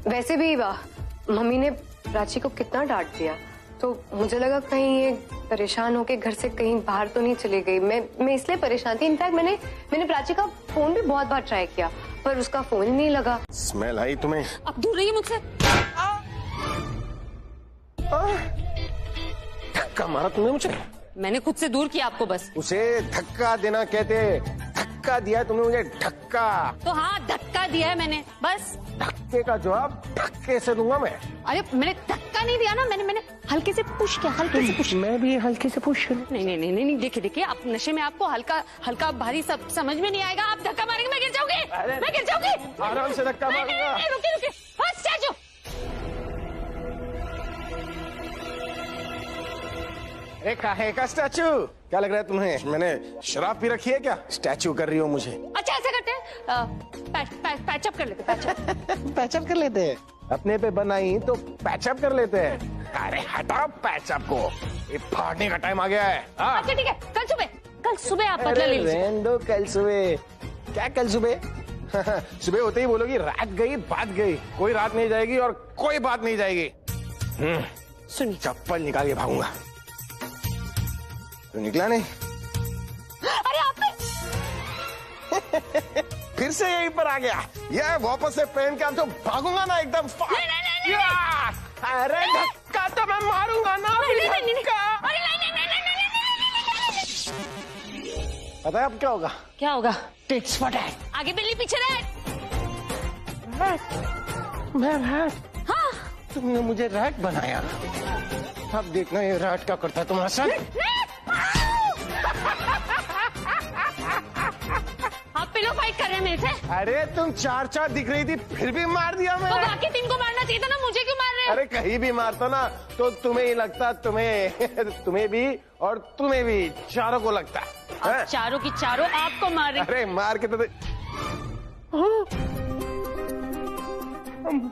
वैसे भी मम्मी ने प्राची को कितना डांट दिया, तो मुझे लगा कहीं ये परेशान होके घर से कहीं बाहर तो नहीं चली गई। मैं इसलिए परेशान थी। इनफैक्ट मैंने प्राची का फोन भी बहुत बार ट्राई किया, पर उसका फोन ही नहीं लगा। स्मेल आई तुम्हें? अब दूर रहिए मुझसे। धक्का मारा तुमने मुझे? मैंने खुद से दूर किया आपको बस। उसे धक्का देना कहते, धक्का दिया तुमने मुझे, धक्का। तो हाँ, धक्का दिया है मैंने, बस। धक्के का जवाब धक्के से दूंगा मैं। अरे मैंने धक्का नहीं दिया ना, मैंने हल्के से पुश किया, हल्के से पुश। मैं भी हल्के से पुश करूं? नहीं, देखिए आप नशे में, आपको हल्का भारी सब समझ में नहीं आएगा। आप धक्का मारेंगे, मैं गिर जाऊंगी, मैं गिर जाऊंगी। आराम से धक्का मारूंगा। रुकिए, बस चाचू। अरे काहे का स्टैचू? क्या लग रहा है तुम्हें मैंने शराब पी रखी है क्या? स्टैचू कर रही हो मुझे? अच्छा ऐसा करते हैं, पैचअप कर लेते, पैचअप पैचअप कर लेते हैं। अपने पे बनाई तो पैचअप कर लेते हैं। अरे हटाओ पैचअप को, ये फाड़ने का टाइम आ गया है। अच्छा ठीक है, कल सुबह आप बदला ले लीजिए। रहने दो, कल सुबह क्या? कल सुबह सुबह होते ही बोलोगी रात गई बात गई। कोई रात नहीं जाएगी और कोई बात नहीं जाएगी। सुनिए, चप्पल निकाल के भागूंगा। तो निकला नहीं। अरे आपने फिर से यहीं पर आ गया। ये वापस से पहन के तो भागूंगा ना एकदम। अरे धक्का तो मैं मारूंगा ना। पता है अब क्या होगा? क्या होगा? Tits for tat. आगे बिल्ली पीछे रैट। मैं रैट? हाँ। तुमने मुझे रैट बनाया। अब देखना ये रैट क्या करता है तुम्हारे साथ। आप पिलो फाइट कर रहे हैं मेरे से? अरे तुम 4-4 दिख रही थी फिर भी मार दिया मैंने। तो बाकी 3 को मारना चाहिए था ना, मुझे क्यों मार रहे हो? अरे कहीं भी मारता ना तो तुम्हें ही लगता, तुम्हें भी और तुम्हें भी, चारों को लगता है। चारों की चारों आपको मार रहे। अरे मार के तो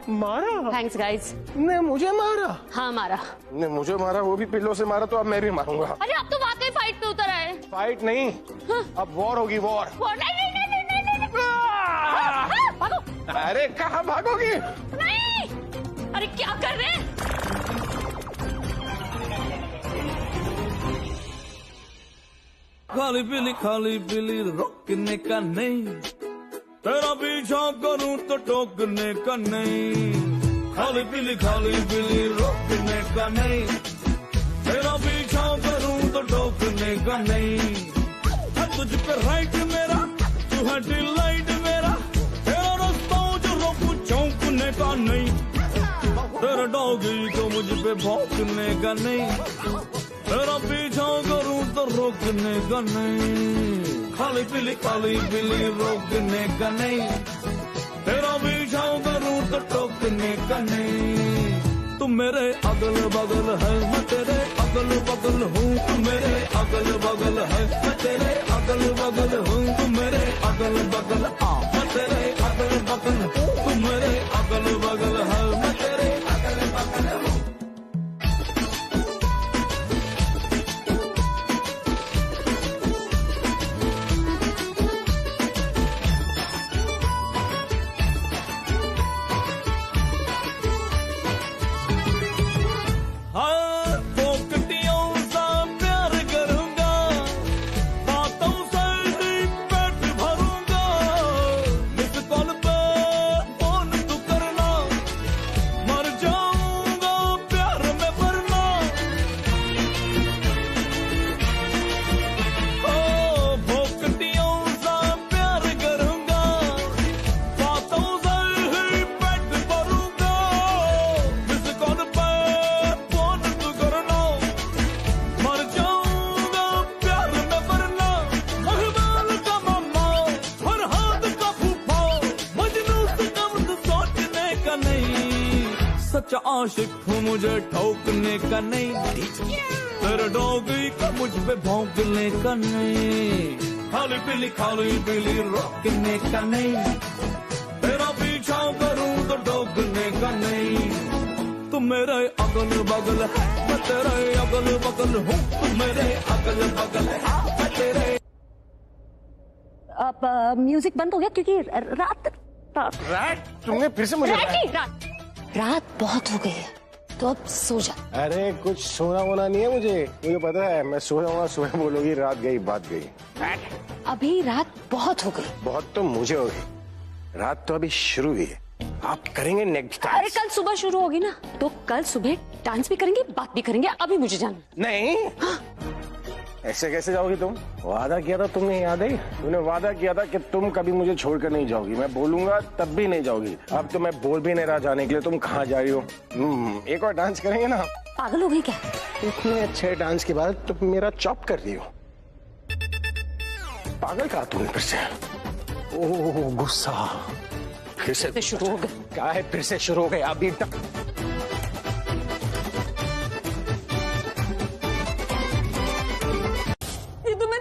मारा। Thanks guys. ने मुझे मारा? हाँ मारा। ने मुझे मारा, वो भी पिल्लों से मारा, तो अब मैं भी मारूंगा। अरे आप तो वाकई फाइट पे उतर आए। फाइट नहीं, अब वॉर होगी, वॉर। भागो। अरे कहाँ भागोगी? नहीं, अरे क्या कर रहे हैं? खाली पीली रोकने का नहीं, तेरा पीछा करूं तो टोकने का नहीं। खाली पीली रोकने का नहीं, तेरा पीछा करूं तो टोकने का नहीं। है तुझ पे राइट मेरा, तू है डिलाइट मेरा, तेरा रास्ता जो रोकू चौंकने का नहीं। तेरा डॉगी तो मुझ पे भौंकने का नहीं, तेरा पीछा करूं तो रोकने का नहीं। खाली पीली रोकने का नहीं, तेरा पीछा करूं तो टोकने का नहीं। तुम मेरे अगल बगल है, मैं तेरे अगल बगल हूँ। तुम मेरे अगल बगल है, मैं तेरे अगल बगल हूँ। तुम मेरे अगल बगल आ, मैं तेरे अगल बगल हूँ। तुम मेरे अगल बगल है, मैं तेरे अगल बगल हूँ। सच्चा आशिक हूँ, मुझे ठोकने का नहीं। तेरा डॉगी का मुझ पे भौंकने का नहीं। खाली पीली रोकने का नहीं, तेरा पीछा करूं तो टोकने का नहीं। तुम मेरे अगल बगल है, मैं तेरे अगल बगल हूँ। तुम मेरे अगल बगल है, मैं तेरे। अब म्यूजिक बंद हो गया क्योंकि रात तुमने फिर से मुझे रात बहुत हो गई है, तो अब सो जा। अरे कुछ सोना वोना नहीं है मुझे पता है। मैं सो जाऊंगा, सुबह बोलोगी रात गई बात गई। अभी रात बहुत हो गई। बहुत तो मुझे हो गई, रात तो अभी शुरू हुई है। आप करेंगे नेक्स्ट टाइम। अरे कल सुबह शुरू होगी ना, तो कल सुबह डांस भी करेंगे, बात भी करेंगे। अभी मुझे जाना। नहीं। हाँ? ऐसे कैसे जाओगी तुम? वादा किया था तुमने, याद है? तूने वादा किया था कि तुम कभी मुझे छोड़कर नहीं जाओगी। मैं बोलूंगा तब भी नहीं जाओगी। अब तो मैं बोल भी नहीं रहा जाने के लिए। तुम कहाँ जा रही हो? एक और डांस करेंगे ना। पागल हो गई क्या? इतने अच्छे डांस के बाद तुम मेरा चॉप कर रही हो। पागल कहा तुमने फिर से? ओह गुस्सा फिर से शुरू हो गया। क्या है फिर से शुरू हो गया? अभी तक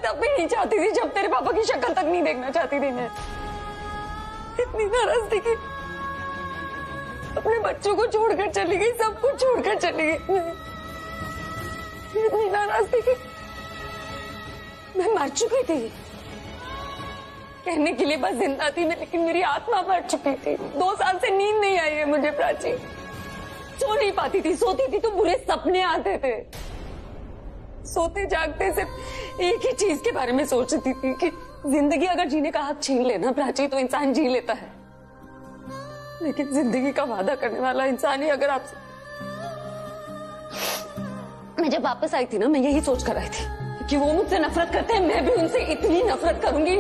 तब भी नहीं चाहती थी जब तेरे पापा की शक्ल तक नहीं देखना चाहती थी मैं। इतनी नाराज थी कि अपने बच्चों को छोड़कर चली गई, सब कुछ छोड़कर चली गई। इतनी नाराज थी कि मैं मर चुकी थी। कहने के लिए बस जिंदा थी मैं, लेकिन मेरी आत्मा मर चुकी थी। 2 साल से नींद नहीं आई है मुझे प्राची, सो नहीं पाती थी, सोती थी तो बुरे सपने आते थे। सोते जागते सिर्फ एक ही चीज के बारे में सोचती थी कि जिंदगी अगर जीने का हक छीन लेना प्राची तो इंसान जी लेता है, लेकिन जिंदगी का वादा करने वाला इंसान ही अगर आपसे। मैं जब वापस आई थी ना, मैं यही सोच कर आई थी कि वो मुझसे नफरत करते हैं, मैं भी उनसे इतनी नफरत करूंगी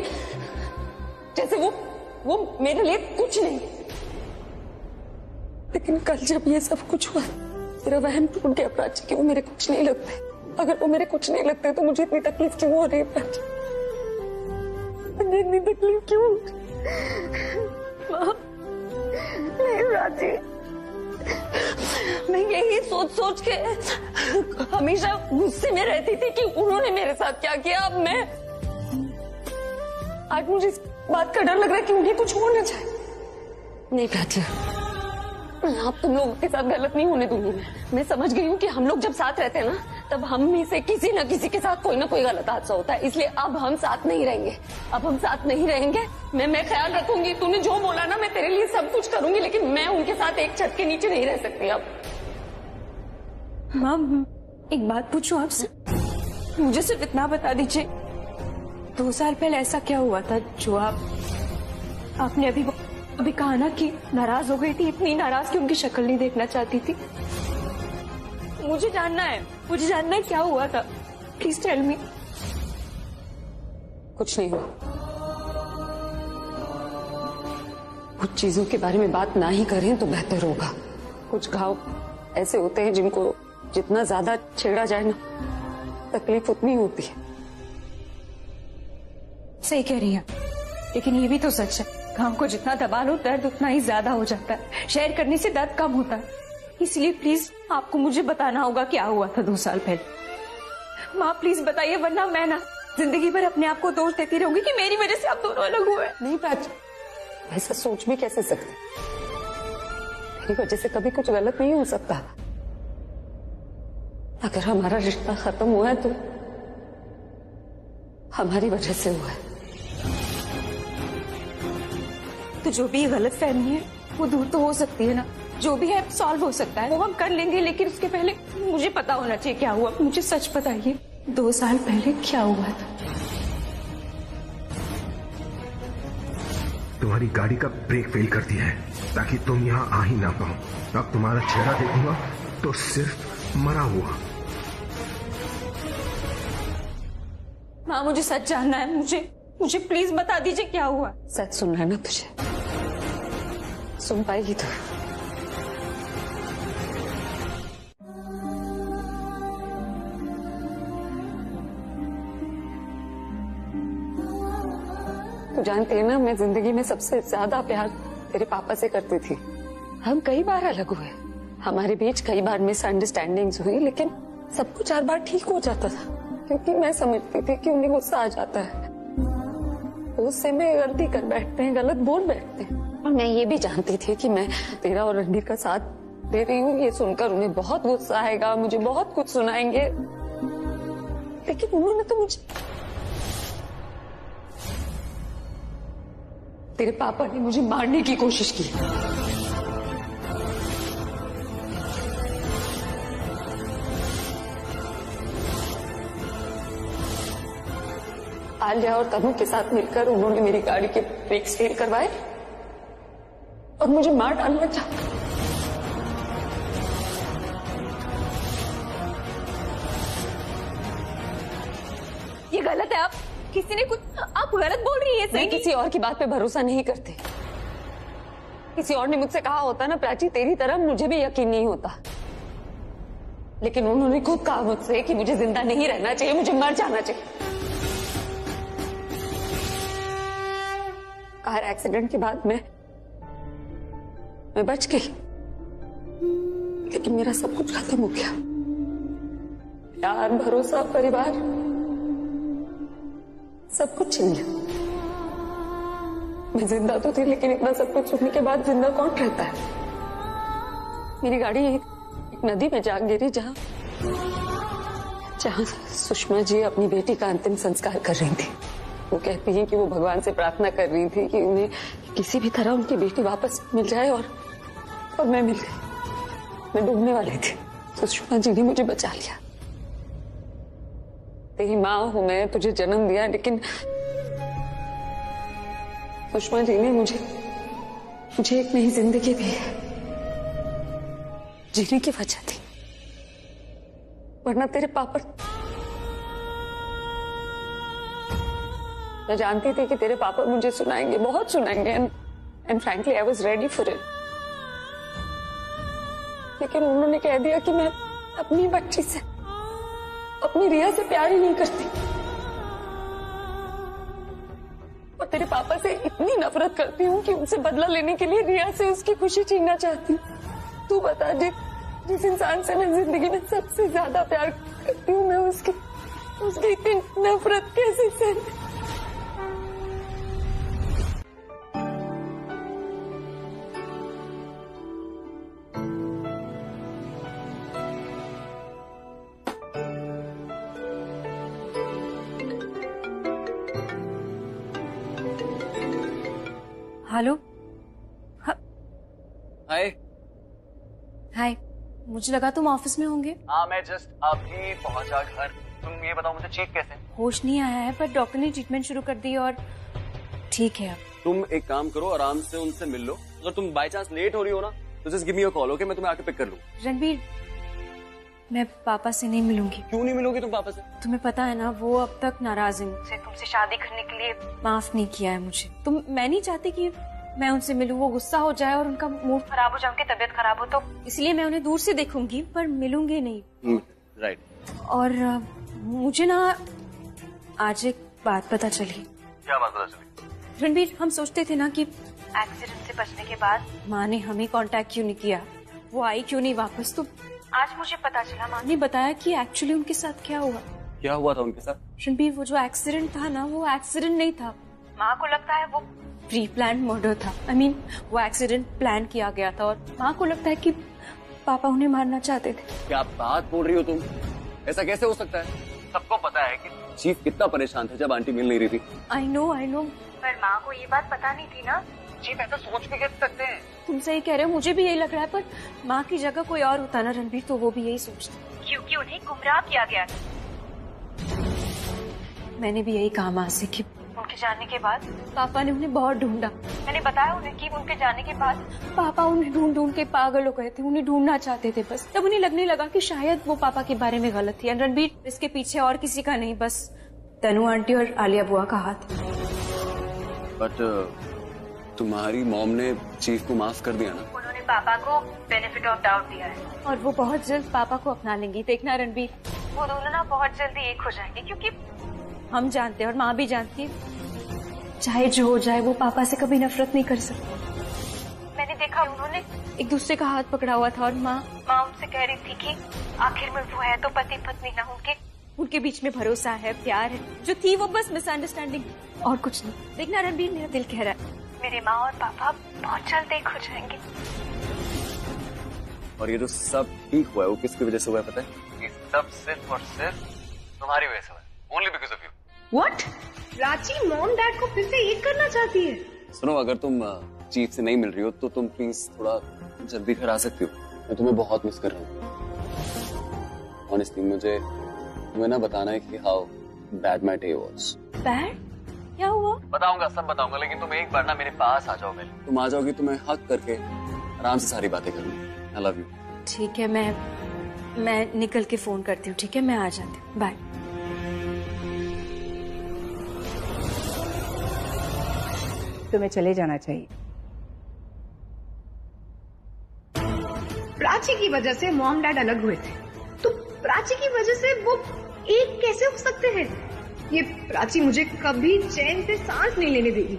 जैसे वो मेरे लिए कुछ नहीं। लेकिन कल जब ये सब कुछ हुआ, मेरा वहम टूट गया प्राची कि वो मेरे कुछ नहीं लगते। अगर वो मेरे कुछ नहीं लगते तो मुझे इतनी तकलीफ क्यों हो रही है प्राची? मुझे इतनी तकलीफ क्यों? नहीं प्राची, मैं यही सोच सोच के हमेशा गुस्से में रहती थी कि उन्होंने मेरे साथ क्या किया। अब मैं आज मुझे इस बात का डर लग रहा है कि उन्हें कुछ हो ना जाए। नहीं प्राची, आप तुम लोगों के साथ गलत नहीं होने दूंगी मैं समझ गई हूँ कि हम लोग जब साथ रहते हैं ना, तब हम में से किसी न किसी के साथ कोई ना कोई गलत हादसा होता है। इसलिए अब हम साथ नहीं रहेंगे, अब हम साथ नहीं रहेंगे। मैं ख्याल रखूंगी, तूने जो बोला ना मैं तेरे लिए सब कुछ करूंगी, लेकिन मैं उनके साथ एक छत के नीचे नहीं रह सकती अब। माँ, एक बात पूछूं आपसे? मुझे सिर्फ इतना बता दीजिए, 2 साल पहले ऐसा क्या हुआ था जो आपने अभी कहा ना कि नाराज हो गई थी, इतनी नाराज कि उनकी शक्ल नहीं देखना चाहती थी? मुझे जानना है क्या हुआ था, प्लीज टेल मी। कुछ नहीं हुआ। कुछ चीजों के बारे में बात ना ही करें तो बेहतर होगा। कुछ घाव ऐसे होते हैं जिनको जितना ज्यादा छेड़ा जाए ना, तकलीफ उतनी होती है। सही कह रही हैं, लेकिन ये भी तो सच है, घाव को जितना दबा लो दर्द उतना ही ज्यादा हो जाता है। शेयर करने से दर्द कम होता है। इसलिए प्लीज आपको मुझे बताना होगा क्या हुआ था 2 साल पहले। माँ प्लीज बताइए, वरना मैं ना जिंदगी भर अपने आप को दोष देती रहूंगी कि मेरी वजह से आप दोनों अलग हुए। नहीं प्राची, ऐसा सोच भी कैसे सकते? मेरी वजह से कभी कुछ गलत नहीं हो सकता। अगर हमारा रिश्ता खत्म हुआ है तो हमारी वजह से हुआ है। तो जो भी गलत फहमी है वो दूर तो हो सकती है ना, जो भी है सॉल्व हो सकता है, वो हम कर लेंगे। लेकिन उसके पहले मुझे पता होना चाहिए क्या हुआ। मुझे सच बताइए, 2 साल पहले क्या हुआ था? तुम्हारी गाड़ी का ब्रेक फेल कर दिया है ताकि तुम यहाँ आ ही ना पाओ। अब तुम्हारा चेहरा देखूंगा तो सिर्फ मरा हुआ। माँ मुझे सच जानना है, मुझे प्लीज बता दीजिए क्या हुआ। सच सुनना है ना तुझे? सुन पाएगी तो? तू जानती है ना, मैं जिंदगी में सबसे ज्यादा प्यार तेरे पापा से करती थी। हम कई बार अलग हुए, हमारे बीच कई बार मिसअंडरस्टैंडिंग्स हुई, लेकिन सब कुछ 4 बार ठीक हो जाता था क्योंकि मैं समझती थी कि उन्हें गुस्सा आ जाता है, गुस्से में गलती कर बैठते हैं, गलत बोल बैठते हैं। और मैं ये भी जानती थी कि मैं तेरा और रणबीर का साथ दे रही हूँ, ये सुनकर उन्हें बहुत गुस्सा आएगा, मुझे बहुत कुछ सुनाएंगे। लेकिन उन्होंने तो मुझे, तेरे पापा ने मुझे मारने की कोशिश की। आलिया और तनु के साथ मिलकर उन्होंने मेरी गाड़ी के ब्रेक्स फेल करवाए और मुझे मार डालना चाहा। ये गलत है। आप किसी ने कुछ, आप गलत बोल रही है। मैं किसी और की बात पे भरोसा नहीं करते। किसी और ने मुझसे कहा होता ना प्राची तेरी तरह, मुझे भी यकीन नहीं होता। लेकिन उन्होंने खुद कहा मुझसे कि मुझे जिंदा नहीं रहना चाहिए, मुझे मर जाना चाहिए। कार एक्सीडेंट के बाद मैं बच गई, लेकिन मेरा सब कुछ खत्म हो गया। प्यार, भरोसा, परिवार सब कुछ छीन लिया। मैं जिंदा तो थी, लेकिन इतना सब कुछ सुनने के बाद जिंदा कौन रहता है। मेरी गाड़ी एक नदी में जा गिरी, जहाँ सुषमा जी अपनी बेटी का अंतिम संस्कार कर रही थी। वो कहती हैं कि वो भगवान से प्रार्थना कर रही थी कि उन्हें किसी भी तरह उनकी बेटी वापस मिल जाए, और मैं मिल गई। मैं डूबने वाली थी, सुषमा जी ने मुझे बचा लिया। तेरी माँ हूं मैं, तुझे जन्म दिया, लेकिन सुषमा जी ने मुझे एक नई जिंदगी दी है, जीने की वजह थी। वरना तेरे पापा, मैं जानती थी कि तेरे पापा मुझे सुनाएंगे, बहुत सुनाएंगे, and frankly I was ready for it. लेकिन उन्होंने कह दिया कि मैं अपनी बच्ची से, अपनी रिया से प्यार ही नहीं करती, और तेरे पापा से इतनी नफरत करती हूँ कि उनसे बदला लेने के लिए रिया से उसकी खुशी छीनना चाहती हूँ। तू बता, जिस इंसान से मैं जिंदगी में सबसे ज्यादा प्यार करती हूँ, मैं उसकी इतनी नफरत कैसे सहन। हेलो। हाय। हाय, मुझे लगा तुम ऑफिस में होंगे। हाँ, मैं जस्ट अभी पहुंचा घर। तुम ये बताओ, मुझे चीफ कैसे? होश नहीं आया है, पर डॉक्टर ने ट्रीटमेंट शुरू कर दी और ठीक है अब। तुम एक काम करो, आराम से उनसे मिल लो। अगर तुम बाय चांस लेट हो रही हो ना, तो just give me a call, okay? मैं तुम्हें आके पिक कर लूँ। रणबीर, मैं पापा से नहीं मिलूंगी। क्यों नहीं मिलोगी तुम पापा से? तुम्हें पता है ना, वो अब तक नाराज है मुझसे। तुमसे शादी करने के लिए माफ नहीं किया है मुझे। मैं नहीं चाहती कि मैं उनसे मिलूं, वो गुस्सा हो जाए और उनका मूड खराब हो जाए, उनकी तबीयत खराब हो, तो इसलिए मैं उन्हें दूर से देखूंगी, पर मिलूंगी नहीं। राइट। और मुझे ना आज एक बात पता चली। क्या बात पता चली? रणबीर, हम सोचते थे ना कि एक्सीडेंट से बचने के बाद माँ ने हमें कांटेक्ट क्यों नहीं किया, वो आई क्यों नहीं वापस, तो आज मुझे पता चला, माँ ने बताया कि एक्चुअली उनके साथ क्या हुआ। क्या हुआ था उनके साथ? रणबीर, वो जो एक्सीडेंट था ना, वो एक्सीडेंट नहीं था। माँ को लगता है वो प्री प्लान मर्डर था। I mean, वो एक्सीडेंट प्लान किया गया था, और माँ को लगता है कि पापा उन्हें मारना चाहते थे। क्या बात बोल रही हो तुम? ऐसा कैसे हो सकता है? सबको पता है कि चीफ कितना परेशान था जब आंटी मिल नहीं रही थी। आई नो, पर माँ को ये बात पता नहीं थी ना। चीफ ऐसा सोच भी कैसे सकते हैं? तुम सही कह रहे हो, मुझे भी यही लग रहा है, पर माँ की जगह कोई और होता ना रणबीर, तो वो भी यही सोचता, क्योंकि उन्हें गुमराह किया गया था। मैंने भी यही कहा माँ से कि उनके जाने के बाद पापा ने उन्हें बहुत ढूंढा। मैंने बताया उन्हें कि उनके जाने के बाद पापा उन्हें ढूंढ के पागल हो गए थे, उन्हें ढूंढना चाहते थे बस। तब उन्हें लगने लगा कि शायद वो पापा के बारे में गलत थी। रणबीर, इसके पीछे और किसी का नहीं, बस तनु आंटी और आलिया बुआ का हाथ। बट तुम्हारी मॉम ने चीफ को माफ कर दिया ना? उन्होंने पापा को बेनिफिट ऑफ डाउट दिया है, और वो बहुत जल्द पापा को अपना लेंगी। देखना रणबीर, वो दोनों ना बहुत जल्दी एक हो जाएंगे, क्योंकि हम जानते हैं और माँ भी जानती है, चाहे जो हो जाए वो पापा से कभी नफरत नहीं कर सकती। मैंने देखा उन्होंने एक दूसरे का हाथ पकड़ा हुआ था, और माँ उनसे कह रही थी कि आखिर में वो है तो पति पत्नी ना, उनके बीच में भरोसा है, प्यार है। जो थी वो बस मिसअंडरस्टैंडिंग और कुछ नहीं। देखना रणबीर, मेरा दिल कह रहा है, मेरे माँ और पापा बहुत जल्द एक हो जाएंगे। और ये जो सब ठीक हुआ है वो किसकी वजह से हुआ है पता है? ये सब सिर्फ और सिर्फ तुम्हारी वजह से हुआ है। Only because of you. What? Prachi mom dad को फिर से एक करना चाहती है? सुनो, अगर तुम चीफ से नहीं मिल रही हो तो तुम प्लीज थोड़ा जल्दी घर आ सकती हो। मैं तुम्हें बहुत मिस कर रहा हूँ। ऑनेस्टली मुझे तुम्हें ना बताना है कि how bad my day was. Bad? क्या हुआ? बताऊंगा, सब बताऊंगा, लेकिन तुम एक बार ना मेरे पास आ जाओ। पहले तुम आ जाओगी तो मैं हक करके आराम से सारी बातें करूंगी। I love you. ठीक है, मैं निकल के फोन करती हूँ। ठीक है, मैं आ जाती हूँ। बाय। तुम्हें चले जाना चाहिए। प्राची की वजह से मॉम डैड अलग हुए थे, तो प्राची की वजह से वो एक कैसे हो सकते हैं? ये प्राची मुझे कभी चैन से सांस नहीं लेने देगी।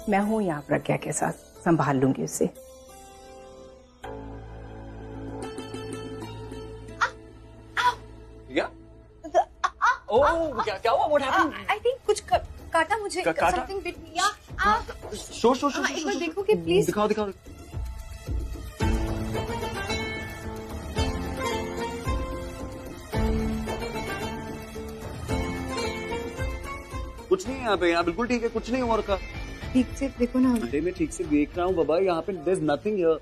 मैं हूं यहाँ प्रज्ञा के साथ, संभाल लूंगी उसे। क्या? ओह क्या हुआ? What happened? आई थिंक कुछ काटा मुझे, काटा? something bit me. या शोर एक बार देखोगे प्लीज? दिखाओ दिखाओ। कुछ नहीं है यहाँ पे, यहाँ बिल्कुल ठीक है, कुछ नहीं हुआ रखा। ठीक से देखो ना। अरे मैं ठीक से देख रहा हूँ बाबा, यहाँ पे there's nothing here.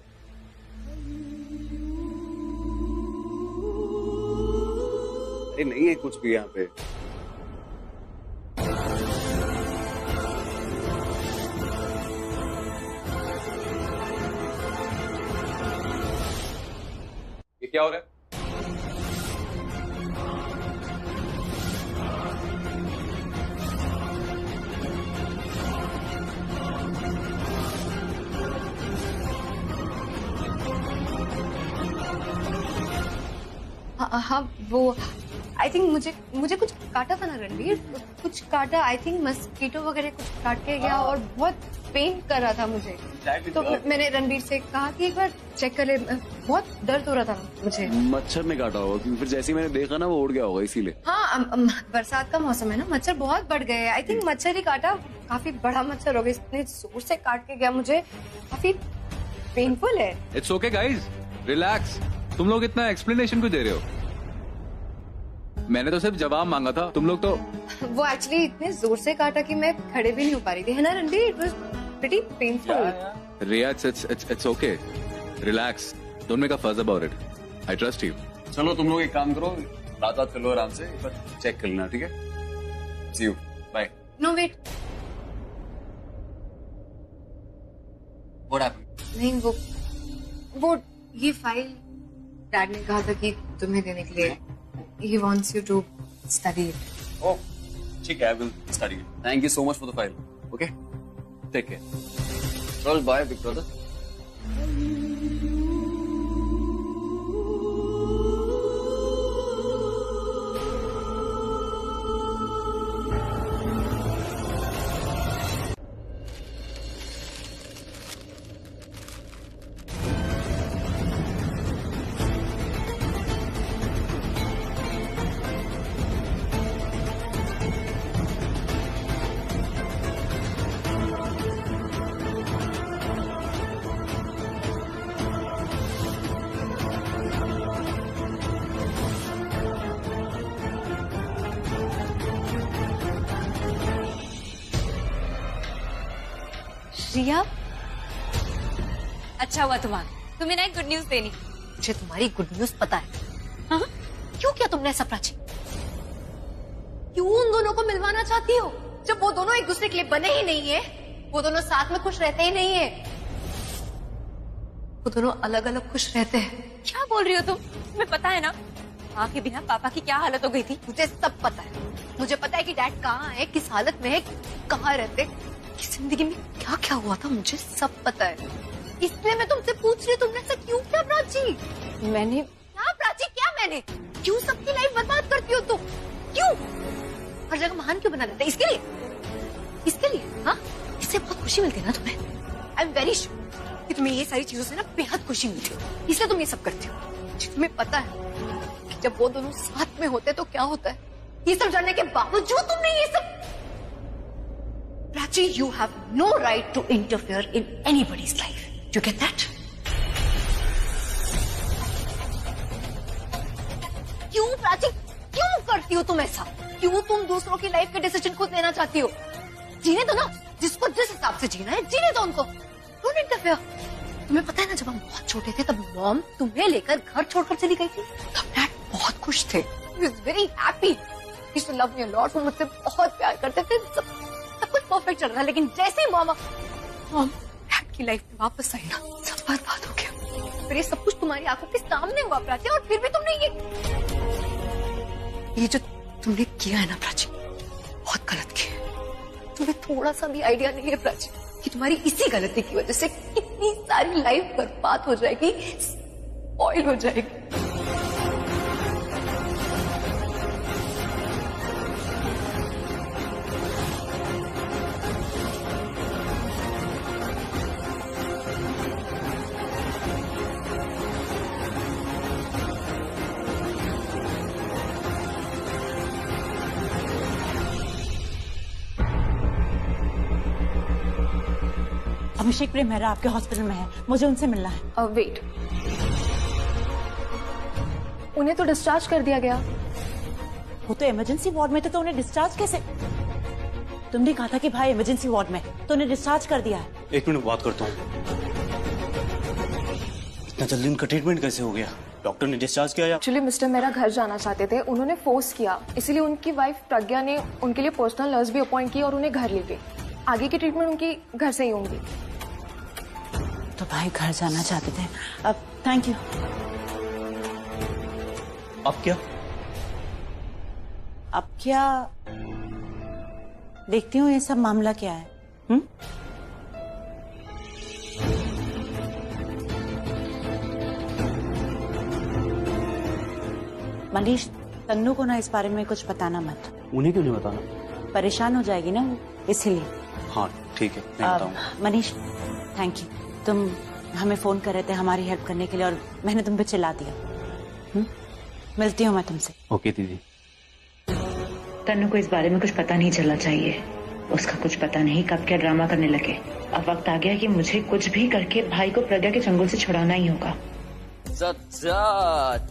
अरे नहीं है कुछ भी यहाँ पे। ये क्या हो रहा है? हाँ वो आई थिंक मुझे कुछ काटा था ना रणवीर, कुछ काटा। आई थिंक मस्कीटो वगैरह कुछ काट के गया और बहुत पेन कर रहा था मुझे। तो मैंने रणवीर से कहा कि एक बार चेक कर ले, बहुत दर्द हो रहा था मुझे। मच्छर ने काटा होगा क्योंकि फिर जैसे ही मैंने देखा ना वो उड़ गया होगा इसीलिए। हाँ बरसात का मौसम है ना, मच्छर बहुत बढ़ गए हैं। आई थिंक मच्छर ही काटा, काफी बड़ा मच्छर हो गया, इतने जोर से काट के गया मुझे, काफी पेनफुल है। It's okay guys, relax. तुम लोग इतना एक्सप्लेनेशन क्यों दे रहे हो? मैंने तो सिर्फ जवाब मांगा था, तुम लोग तो। वो एक्चुअली इतने जोर से काटा कि मैं खड़े भी नहीं हो पा रही थी, है ना Ranveer? It was pretty painful. Riya it's okay, relax, don't make a fuss about it, I trust you. चलो तुम लोग एक काम करो, रात चलो आराम से, एक बार चेक कर लेना, ठीक है? See you, bye. No wait, what happened? नहीं वो ये फाइल डैड ने कहा था कि तुम्हें देने के लिए। He wants you to study it. Oh, ठीक है, I will study it. Thank you so much for the file. Okay, take care. Well, bye, big brother. रिया, अच्छा हुआ तुम्हें ना एक गुड न्यूज देनी। मुझे तुम्हारी गुड न्यूज पता है। हाँ? क्यों किया तुमने ऐसा प्राची? क्यों उन दोनों को मिलवाना चाहती हो जब वो दोनों एक दूसरे के लिए बने ही नहीं है? वो दोनों साथ में खुश रहते ही नहीं है, वो दोनों अलग अलग खुश रहते हैं। क्या बोल रही हो तुम? तुम्हें पता है ना माँ के बिना पापा की क्या हालत हो गई थी? मुझे सब पता है। मुझे पता है कि डैड कहाँ है, किस हालत में है, कहाँ रहते, कि जिंदगी में क्या क्या हुआ था, मुझे सब पता है। इसलिए मैं तुमसे पूछ रही हूँ, तुमने ऐसा क्यों किया प्राची? मैंने क्या प्राची, क्या मैंने? क्यों सबकी लाइफ बर्बाद करती हो तुम? क्यों हर जगह महान क्यों बना देते? इसके लिए, इसके लिए? हाँ, इससे बहुत खुशी मिलती है ना तुम्हें? आई एम वेरी श्योर कि तुम्हें ये सारी चीजों से ना बेहद खुशी मिलती है, इसलिए तुम ये सब करती हो। तुम्हें पता है कि जब वो दोनों साथ में होते तो क्या होता है, ये सब जानने के बावजूद तुमने ये सब। Prachi, you have no right to interfere in anybody's life. You get that? क्यों प्राची, क्यों करती हो तुम ऐसा? क्यों तुम दूसरों की लाइफ के डिसीजन खुद लेना चाहती हो? जीने दो ना, जिसको जिस हिसाब से जीना है जीने दो उनको। Don't interfere. तुम्हें पता है ना, जब हम बहुत छोटे थे तब मॉम तुम्हें लेकर घर छोड़कर चली गई थी, तब डैड बहुत खुश थे। He was very happy. He used to love me a lot. वो मुझसे बहुत प्यार करते थे। सब कुछ परफेक्ट चल रहा है, लेकिन जैसे ही मॉम डैड की लाइफ में वापस आई ना, सब बर्बाद हो गया। फिर ये सब कुछ तुम्हारी आंखों के सामने हुआ प्राची, और फिर भी तुमने ये जो तुमने किया है ना प्राची, बहुत गलत किया। तुम्हें थोड़ा सा भी आइडिया नहीं है प्राची कि तुम्हारी इसी गलती की वजह से कितनी सारी लाइफ बर्बाद हो जाएगी, स्पॉइल हो जाएगी। अभिषेक प्रेम मेहरा आपके हॉस्पिटल में है, मुझे उनसे मिलना है। वेट, उन्हें तो डिस्चार्ज कर दिया गया। वो तो इमरजेंसी वार्ड में थे, तो उन्हें डिस्चार्ज कैसे? तुमने कहा था कि भाई इमरजेंसी वार्ड में, तो उन्हें डिस्चार्ज कर दिया है। 1 मिनट बात करता हूँ। इतना जल्दी उनका ट्रीटमेंट कैसे हो गया? डॉक्टर ने डिस्चार्ज किया या? एक्चुअली मिस्टर मेरा घर जाना चाहते थे, उन्होंने फोर्स किया, इसीलिए उनकी वाइफ प्रज्ञा ने उनके लिए पर्सनल नर्स भी अपॉइंट की और उन्हें घर ले गई। आगे की ट्रीटमेंट उनकी घर से ही होंगी। तो भाई घर जाना चाहते थे। अब थैंक यू। अब क्या? अब क्या देखती हूँ ये सब मामला क्या है। मनीष, तन्नू को ना इस बारे में कुछ बताना मत। उन्हें क्यों नहीं बताना? परेशान हो जाएगी ना वो, इसलिए। हाँ ठीक है, मैं बताऊंगा। मनीष थैंक यू, तुम हमें फोन कर रहे थे हमारी हेल्प करने के लिए और मैंने तुम पे चिल्ला दिया। मिलती हूँ मैं तुमसे। ओके दीदी। तन्नू को इस बारे में कुछ पता नहीं चलना चाहिए। उसका कुछ पता नहीं कब क्या ड्रामा करने लगे। अब वक्त आ गया कि मुझे कुछ भी करके भाई को प्रज्ञा के चंगुल से छुड़ाना ही होगा।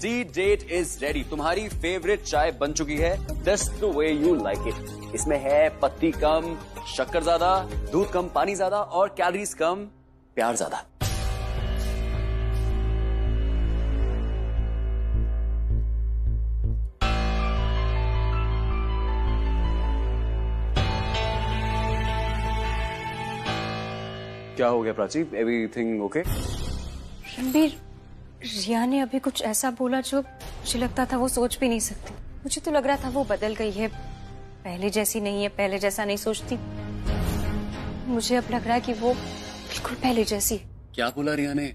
Tea date is ready. तुम्हारी फेवरेट चाय बन चुकी है, just the way you like it. इसमें है पत्ती कम, शक्कर ज्यादा, दूध कम, पानी ज्यादा और कैलोरीज कम, प्यार ज्यादा। क्या हो गया प्राची? Everything okay? रणबीर, रिया ने अभी कुछ ऐसा बोला जो मुझे लगता था वो सोच भी नहीं सकती। मुझे तो लग रहा था वो बदल गई है, पहले जैसी नहीं है, पहले जैसा नहीं सोचती। मुझे अब लग रहा है कि वो बिल्कुल पहले जैसी। क्या बोला रिया ने?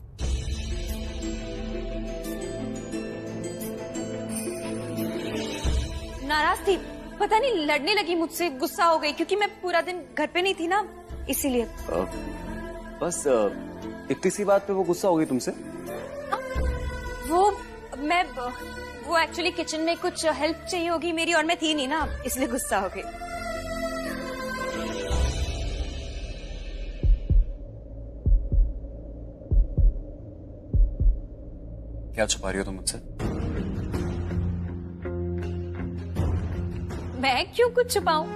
नाराज थी, पता नहीं लड़ने लगी मुझसे, गुस्सा हो गई क्योंकि मैं पूरा दिन घर पे नहीं थी ना, इसीलिए। बस इतनी सी बात पे वो गुस्सा हो गई तुमसे? वो एक्चुअली किचन में कुछ हेल्प चाहिए होगी मेरी और मैं थी नहीं ना, इसलिए गुस्सा हो गई। क्या छुपा रही हो तुम मुझसे? मैं क्यों कुछ छुपाऊं?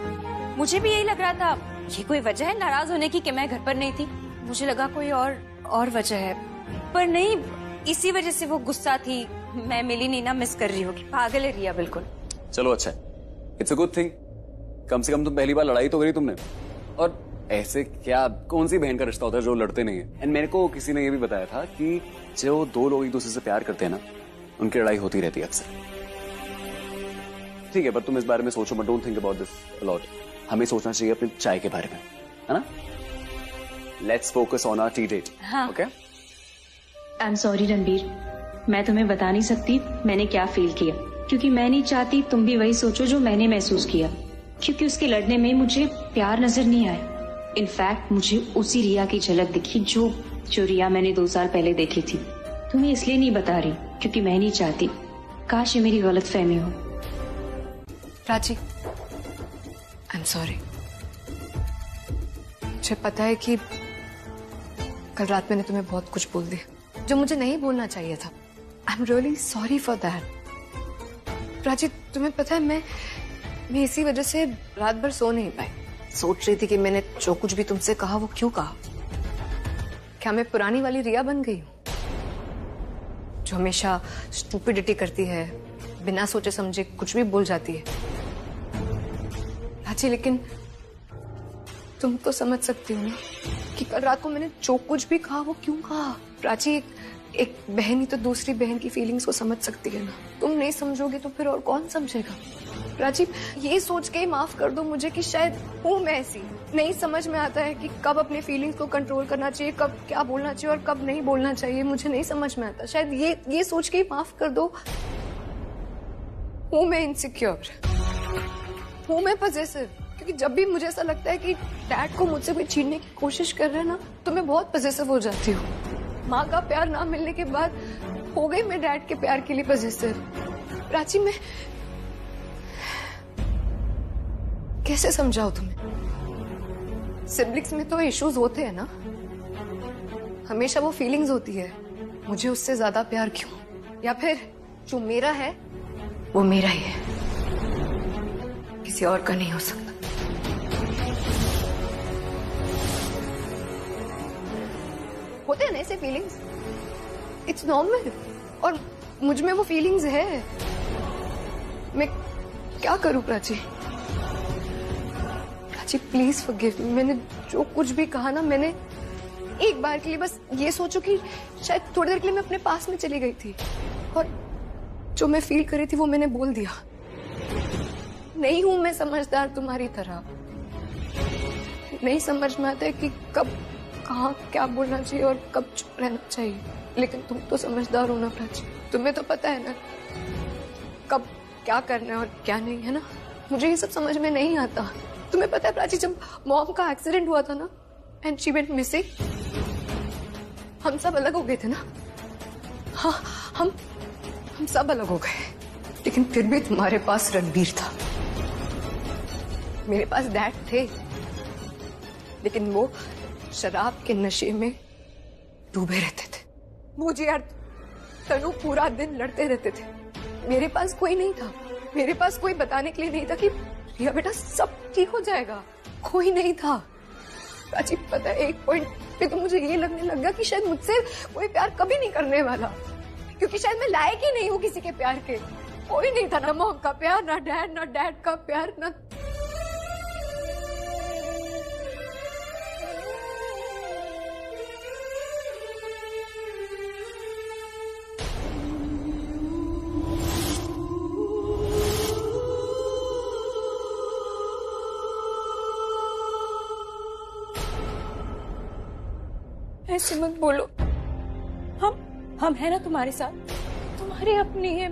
मुझे भी यही लग रहा था। ये कोई वजह है नाराज होने की कि मैं घर पर नहीं थी? मुझे लगा कोई और वजह है, पर नहीं, इसी वजह से वो गुस्सा थी। मैं मिली नहीं ना, मिस कर रही होगी। पागल है रिया बिल्कुल। चलो अच्छा है, इट्स अ गुड थिंग। कम से कम तुम पहली बार लड़ाई तो करी तुमने। और ऐसे क्या, कौन सी बहन का रिश्ता होता है जो लड़ते नहीं है? एंड मेरे को किसी ने ये भी बताया था कि जो दो लोग एक दूसरे से प्यार करते हैं ना, उनकी लड़ाई होती रहती है अक्सर। ठीक है, पर तुम इस बारे में सोचो मत, don't think about this a lot. हमें सोचना चाहिए अपनी चाय के बारे में, है ना? Let's focus on our tea date. Okay? I am sorry Ranbir, मैं तुम्हें बता नहीं सकती मैंने क्या फील किया, क्योंकि मैं नहीं चाहती तुम भी वही सोचो जो मैंने महसूस किया। क्योंकि उसके लड़ने में मुझे प्यार नजर नहीं आया। इनफैक्ट मुझे उसी रिया की झलक दिखी जो रिया मैंने 2 साल पहले देखी थी। तुम्हें इसलिए नहीं बता रही क्योंकि मैं नहीं चाहती, काश ये मेरी गलतफहमी हो। Prachi, I am sorry. मुझे पता है कि कल रात मैंने तुम्हें बहुत कुछ बोल दिया जो मुझे नहीं बोलना चाहिए था। आई am really sorry for that. Prachi, तुम्हें पता है मैं इसी वजह से रात भर सो नहीं पाई। सोच रही थी कि मैंने जो कुछ भी तुमसे कहा वो क्यों कहा। क्या मैं पुरानी वाली रिया बन गई हूँ जो हमेशा स्टूपिडिटी करती है, बिना सोचे समझे कुछ भी बोल जाती है? प्राची, लेकिन तुम तो समझ सकती हो ना कि कल रात को मैंने जो कुछ भी कहा वो क्यों कहा। प्राची, एक बहन ही तो दूसरी बहन की फीलिंग्स को समझ सकती है ना। तुम नहीं समझोगे तो फिर और कौन समझेगा? प्राची, ये सोच के ही माफ कर दो मुझे कि शायद हूँ मैं ऐसी, नहीं समझ में आता है कि कब अपने फीलिंग्स को कंट्रोल करना चाहिए, कब क्या बोलना चाहिए और कब नहीं बोलना चाहिए। मुझे नहीं समझ में आता। शायद ये सोच के ही माफ कर दो। हूँ मैं इनसिक्योर, हूँ मैं पजेसिव, क्योंकि जब भी मुझे ऐसा लगता है कि डैड को मुझसे कोई छीनने की कोशिश कर रहे हैं ना, तो मैं बहुत पजेसिव हो जाती हूँ। माँ का प्यार ना मिलने के बाद हो गई मैं डैड के प्यार के लिए पजेसिव। प्राची, मैं कैसे समझाऊं तुम्हें? सिबलिंग्स में तो इश्यूज होते हैं ना, हमेशा वो फीलिंग्स होती है, मुझे उससे ज्यादा प्यार क्यों, या फिर जो मेरा है वो मेरा ही है, किसी और का नहीं हो सकता। होते हैं ना ऐसे फीलिंग्स, इट्स नॉर्मल, और मुझ में वो फीलिंग्स है। मैं क्या करूं Prachi? Prachi please forgive me. मैंने जो कुछ भी कहा ना, मैंने एक बार के लिए बस ये सोचो कि शायद थोड़ी देर के लिए मैं अपने पास में चली गई थी और जो मैं फील कर रही थी वो मैंने बोल दिया। नहीं हूं मैं समझदार तुम्हारी तरह, नहीं समझ में आता है कि कब कहाँ क्या बोलना चाहिए और कब चुप रहना चाहिए, लेकिन तुम तो समझदार हो ना प्राची, तुम्हें तो पता है ना कब क्या करना है और क्या नहीं, है ना? मुझे ये सब समझ में नहीं आता। तुम्हें पता है प्राची, जब मॉम का एक्सीडेंट हुआ था ना एंड शी वेंट मिसिंग, हम सब अलग हो गए थे ना। हाँ, हम सब अलग हो गए, लेकिन फिर भी तुम्हारे पास रणबीर था, मेरे पास डैड थे, लेकिन वो शराब के नशे में डूबे रहते थे। मुझे यार तनु पूरा दिन लड़ते रहते थे, मेरे पास कोई नहीं था, मेरे पास कोई बताने के लिए नहीं था कि रिया बेटा सब ठीक हो जाएगा, कोई नहीं था। प्राची पता है, एक पॉइंट पे तो मुझे ये लगने लग गया कि शायद मुझसे कोई प्यार कभी नहीं करने वाला, क्योंकि शायद मैं लायक ही नहीं हूँ किसी के प्यार के। कोई नहीं था, ना मॉम का प्यार, ना डैड का प्यार, ना ऐसे मत बोलो। हम है ना तुम्हारे साथ, तुम्हारी अपनी है,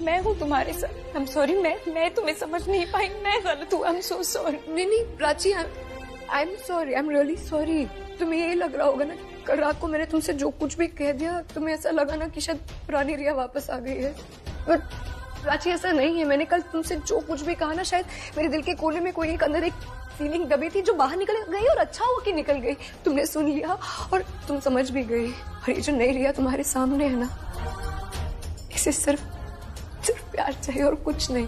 मैं हूँ तुम्हारे साथ। आई एम सॉरी, मैं तुम्हें समझ नहीं पाई, मैं गलत हूँ। I am so sorry. नहीं Prachi, I am sorry, I am really sorry. तुम्हें ये लग रहा होगा ना कल रात को मैंने तुमसे जो कुछ भी कह दिया, तुम्हें ऐसा लगा ना कि शायद पुरानी रिया वापस आ गई है, बट प्राची ऐसा नहीं है। मैंने कल तुमसे जो कुछ भी कहा ना, शायद मेरे दिल के कोने में कोई एक अंदर एक फीलिंग दबी थी जो बाहर निकल गई, और अच्छा हुआ कि निकल गई। तुमने सुन लिया और तुम समझ भी गई। और ये जो नई रिया तुम्हारे सामने है ना, इसे सिर्फ प्यार चाहिए और कुछ नहीं।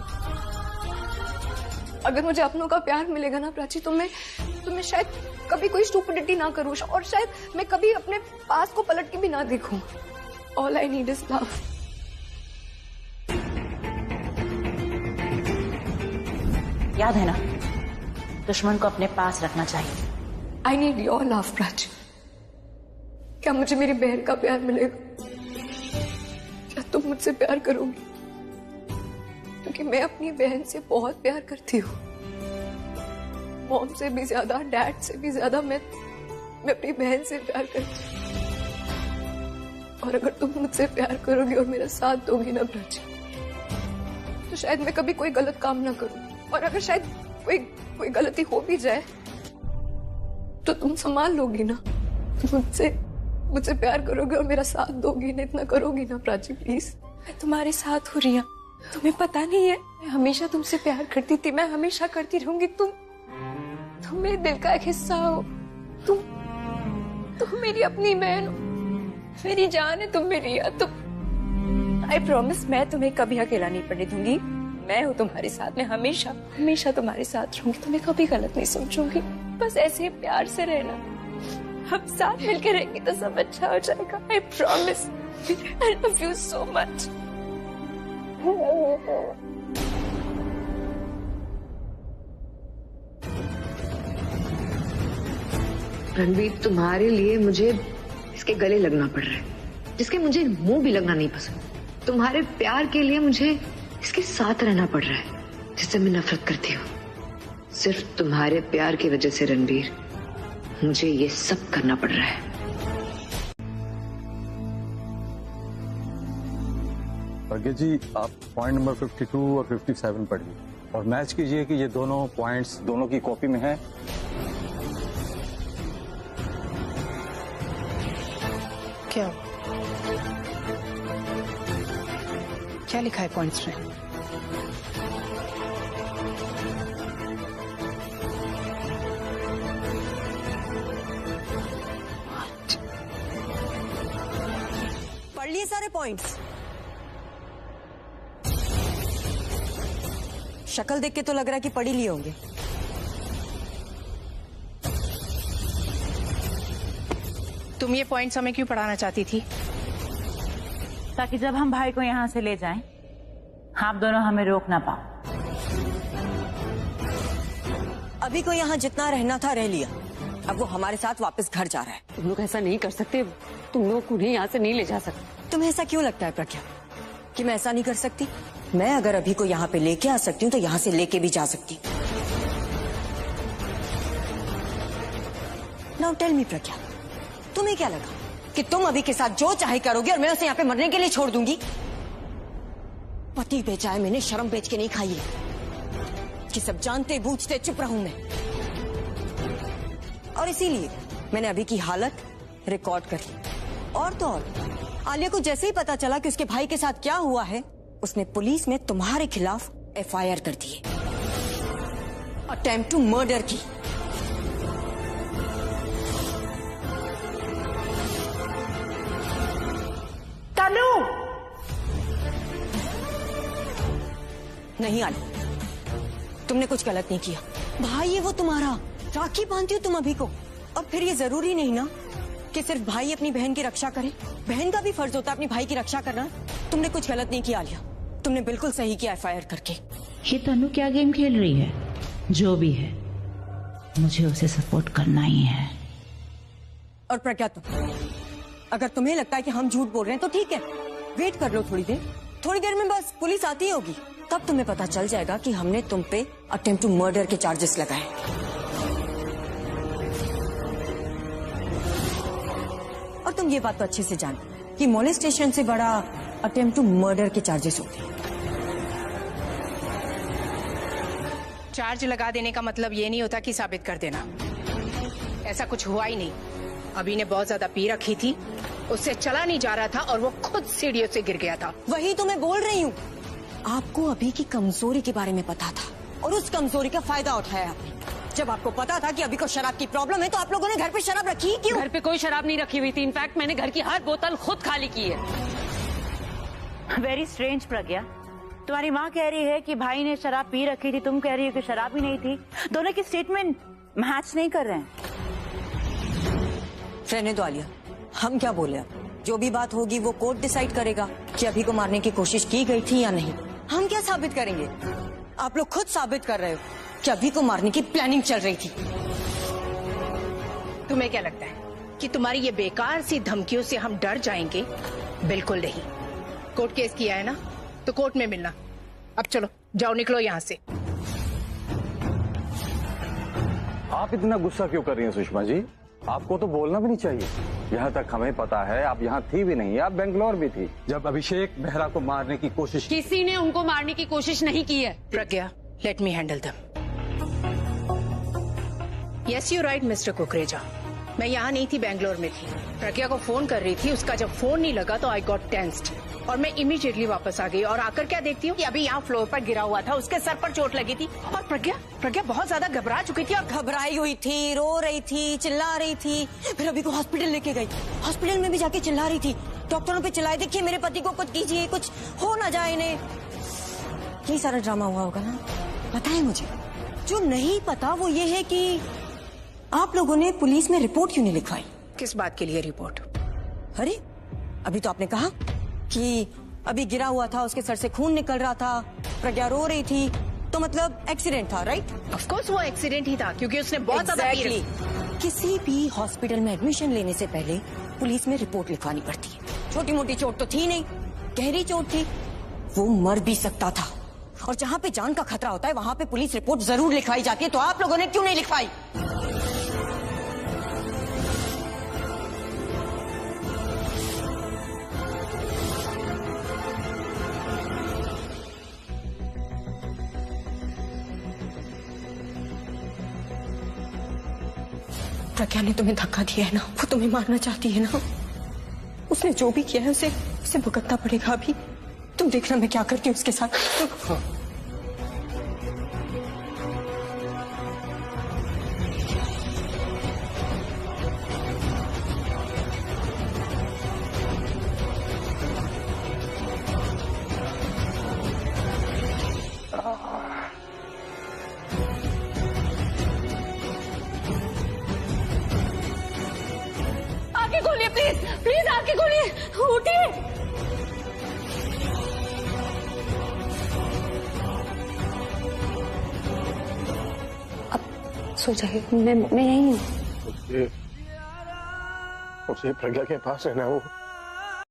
अगर मुझे अपनों का प्यार मिलेगा ना प्राची, तो मैं शायद कभी कोई स्टूपिडिटी ना करूं, और शायद मैं कभी अपने पास को पलट के भी ना देखूं। All I need is love. याद है ना, दुश्मन को अपने पास रखना चाहिए। I need your love Prachi. क्या मुझे मेरी बहन का प्यार मिलेगा? क्या तुम मुझसे प्यार करोगी? क्योंकि मैं अपनी बहन से बहुत प्यार करती हूँ, मॉम से भी ज्यादा, डैड से भी ज्यादा मैं अपनी बहन से प्यार करती हूँ। और अगर तुम मुझसे प्यार करोगी और मेरा साथ दोगी ना प्राची, तो शायद मैं कभी कोई गलत काम ना करूँ, और अगर शायद कोई गलती हो भी जाए तो तुम संभाल लोगी ना, मुझसे प्यार करोगे और मेरा साथ दोगी ना, इतना करोगी ना प्राची प्लीज। मैं तुम्हारे साथ हूँ रिया, तुम्हें पता नहीं है, मैं हमेशा तुमसे प्यार करती थी, मैं हमेशा करती रहूंगी। तुम मेरे दिल का एक हिस्सा हो, तुम मेरी अपनी बहन हो, मेरी जान है तुम मेरी। तुम आई प्रॉमिस, मैं तुम्हें कभी अकेला नहीं पड़ने दूंगी। मैं हूँ तुम्हारे साथ, मैं हमेशा तुम्हारे साथ रहूंगी, तुम्हें कभी गलत नहीं सोचूंगी। बस ऐसे प्यार से रहना, हम साथ मिलकर रहेंगे तो सब अच्छा हो जाएगा। I promise. I love you so much. Ranbir, तुम्हारे लिए मुझे इसके गले लगना पड़ रहा है, जिसके मुझे मुंह भी लगना नहीं पसंद। तुम्हारे प्यार के लिए मुझे इसके साथ रहना पड़ रहा है, जिससे मैं नफरत करती हूँ। सिर्फ तुम्हारे प्यार की वजह से रणबीर, मुझे ये सब करना पड़ रहा है। प्रज्ञा जी, आप पॉइंट नंबर 52 और 57 पढ़िए और मैच कीजिए कि ये दोनों पॉइंट्स दोनों की कॉपी में है। क्या लिखा है पॉइंट्स में? लिए सारे पॉइंट्स? शक्ल देख के तो लग रहा है कि पढ़ ही लिए होंगे। तुम ये पॉइंट्स हमें क्यों पढ़ाना चाहती थी? ताकि जब हम भाई को यहाँ से ले जाएं, आप दोनों हमें रोक ना पाओ। अभी को यहाँ जितना रहना था रह लिया, अब वो हमारे साथ वापस घर जा रहा है। तुम लोग ऐसा नहीं कर सकते, तुम लोग उन्हें यहाँ से नहीं ले जा सकते। तुम्हें ऐसा क्यों लगता है प्रज्ञा कि मैं ऐसा नहीं कर सकती? मैं अगर अभी को यहाँ पे लेके आ सकती हूँ तो यहाँ से लेके भी जा सकती हूँ। नाउ टेल मी प्रज्ञा, तुम्हें क्या लगा कि तुम अभी के साथ जो चाहे करोगे और मैं उसे यहाँ पे मरने के लिए छोड़ दूंगी? पति बेचा है मैंने, शर्म बेच के नहीं खाई है कि सब जानते बूझते चुप रहूं मैं। और इसीलिए मैंने अभी की हालत रिकॉर्ड कर ली। और तो और आलिया को जैसे ही पता चला कि उसके भाई के साथ क्या हुआ है, उसने पुलिस में तुम्हारे खिलाफ FIR कर दी है, अटेम्प्ट टू मर्डर की। तनु! नहीं आलिया, तुमने कुछ गलत नहीं किया। भाई है वो तुम्हारा, राखी बांधती हो तुम अभी को। और फिर ये जरूरी नहीं ना कि सिर्फ भाई अपनी बहन की रक्षा करे, बहन का भी फर्ज होता है अपनी भाई की रक्षा करना। तुमने कुछ गलत नहीं किया आलिया, तुमने बिल्कुल सही किया FIR करके। ये तनु क्या गेम खेल रही है? जो भी है, मुझे उसे सपोर्ट करना ही है। और प्रज्ञा, तुम अगर तुम्हें लगता है कि हम झूठ बोल रहे हैं तो ठीक है, वेट कर लो थोड़ी देर। थोड़ी देर में बस पुलिस आती होगी, तब तुम्हें पता चल जाएगा कि हमने तुम पे अटेम्प्ट टू मर्डर के चार्जेस लगाए। और तुम ये बात तो अच्छे से जानते कि मोलेस्टेशन से बड़ा अटेम्प्ट टू मर्डर के चार्जेस होते हैं। चार्ज लगा देने का मतलब ये नहीं होता कि साबित कर देना। ऐसा कुछ हुआ ही नहीं। अभी ने बहुत ज्यादा पी रखी थी, उससे चला नहीं जा रहा था और वो खुद सीढ़ियों से गिर गया था। वही तो मैं बोल रही हूँ, आपको अभी की कमजोरी के बारे में पता था और उस कमजोरी का फायदा उठाया आपने। जब आपको पता था कि अभी को शराब की प्रॉब्लम है तो आप लोगों ने घर पे शराब रखी ही क्यों? घर पे कोई शराब नहीं रखी हुई थी। इनफैक्ट मैंने घर की हर बोतल खुद खाली की है। वेरी स्ट्रेंज प्रज्ञा, तुम्हारी माँ कह रही है कि भाई ने शराब पी रखी थी, तुम कह रही हो कि शराब ही नहीं थी। दोनों की स्टेटमेंट मैच नहीं कर रहे हैं। रहने दो आलिया, हम क्या बोले? अब जो भी बात होगी वो कोर्ट डिसाइड करेगा कि अभी को मारने की कोशिश की गई थी या नहीं। हम क्या साबित करेंगे? आप लोग खुद साबित कर रहे हो कि अभी को मारने की प्लानिंग चल रही थी। तुम्हें क्या लगता है कि तुम्हारी ये बेकार सी धमकियों से हम डर जाएंगे? बिल्कुल नहीं। कोर्ट केस किया है ना, तो कोर्ट में मिलना। अब चलो, जाओ, निकलो यहाँ से। आप इतना गुस्सा क्यों कर रही हैं सुषमा जी? आपको तो बोलना भी नहीं चाहिए। यहाँ तक हमें पता है आप यहाँ थी भी नहीं, आप बेंगलोर भी थी जब अभिषेक मेहरा को मारने की कोशिश। किसी ने उनको मारने की कोशिश नहीं की है। Pragya, let me handle them. Yes you right mister Kukreja, मैं यहाँ नहीं थी, बेंगलोर में थी। प्रज्ञा को फोन कर रही थी, उसका जब फोन नहीं लगा तो आई गॉट टेंस्ड और मैं इमीडिएटली वापस आ गई। और आकर क्या देखती हूँ कि अभी यहाँ फ्लोर पर गिरा हुआ था, उसके सर पर चोट लगी थी। और प्रज्ञा बहुत ज्यादा घबरा चुकी थी और घबराई हुई थी, रो रही थी, चिल्ला रही थी। फिर अभी को हॉस्पिटल लेके गई, हॉस्पिटल में भी जाके चिल्ला रही थी, डॉक्टरों पे चिल्लाए, देखिए मेरे पति को कुछ कीजिए, कुछ हो ना जाए इन्हें। यही सारा ड्रामा हुआ होगा ना? बताएं मुझे। जो नहीं पता वो ये है कि आप लोगों ने पुलिस में रिपोर्ट क्यों नहीं लिखवाई? किस बात के लिए रिपोर्ट? अरे अभी तो आपने कहा कि अभी गिरा हुआ था, उसके सर से खून निकल रहा था, प्रज्ञा रो रही थी, तो मतलब एक्सीडेंट था, राइट? ऑफ कोर्स वो एक्सीडेंट ही था, क्योंकि उसने बहुत ज्यादा पी रखी। किसी भी हॉस्पिटल में एडमिशन लेने से पहले पुलिस में रिपोर्ट लिखवानी पड़ती है। छोटी मोटी चोट तो थी नहीं, गहरी चोट थी, वो मर भी सकता था। और जहाँ पे जान का खतरा होता है वहाँ पे पुलिस रिपोर्ट जरूर लिखवाई जाती है। तो आप लोगों ने क्यों नहीं लिखवाई? प्रज्ञा ने तुम्हें धक्का दिया है ना, वो तुम्हें मारना चाहती है ना। उसने जो भी किया है उसे भुगतना पड़ेगा। अभी तुम देखना मैं क्या करती हूँ उसके साथ। प्लीज प्लीज आके खोलिए, उठिए। अब सो जाइए, मैं यही हूँ। उसे प्रज्ञा के पास है ना, वो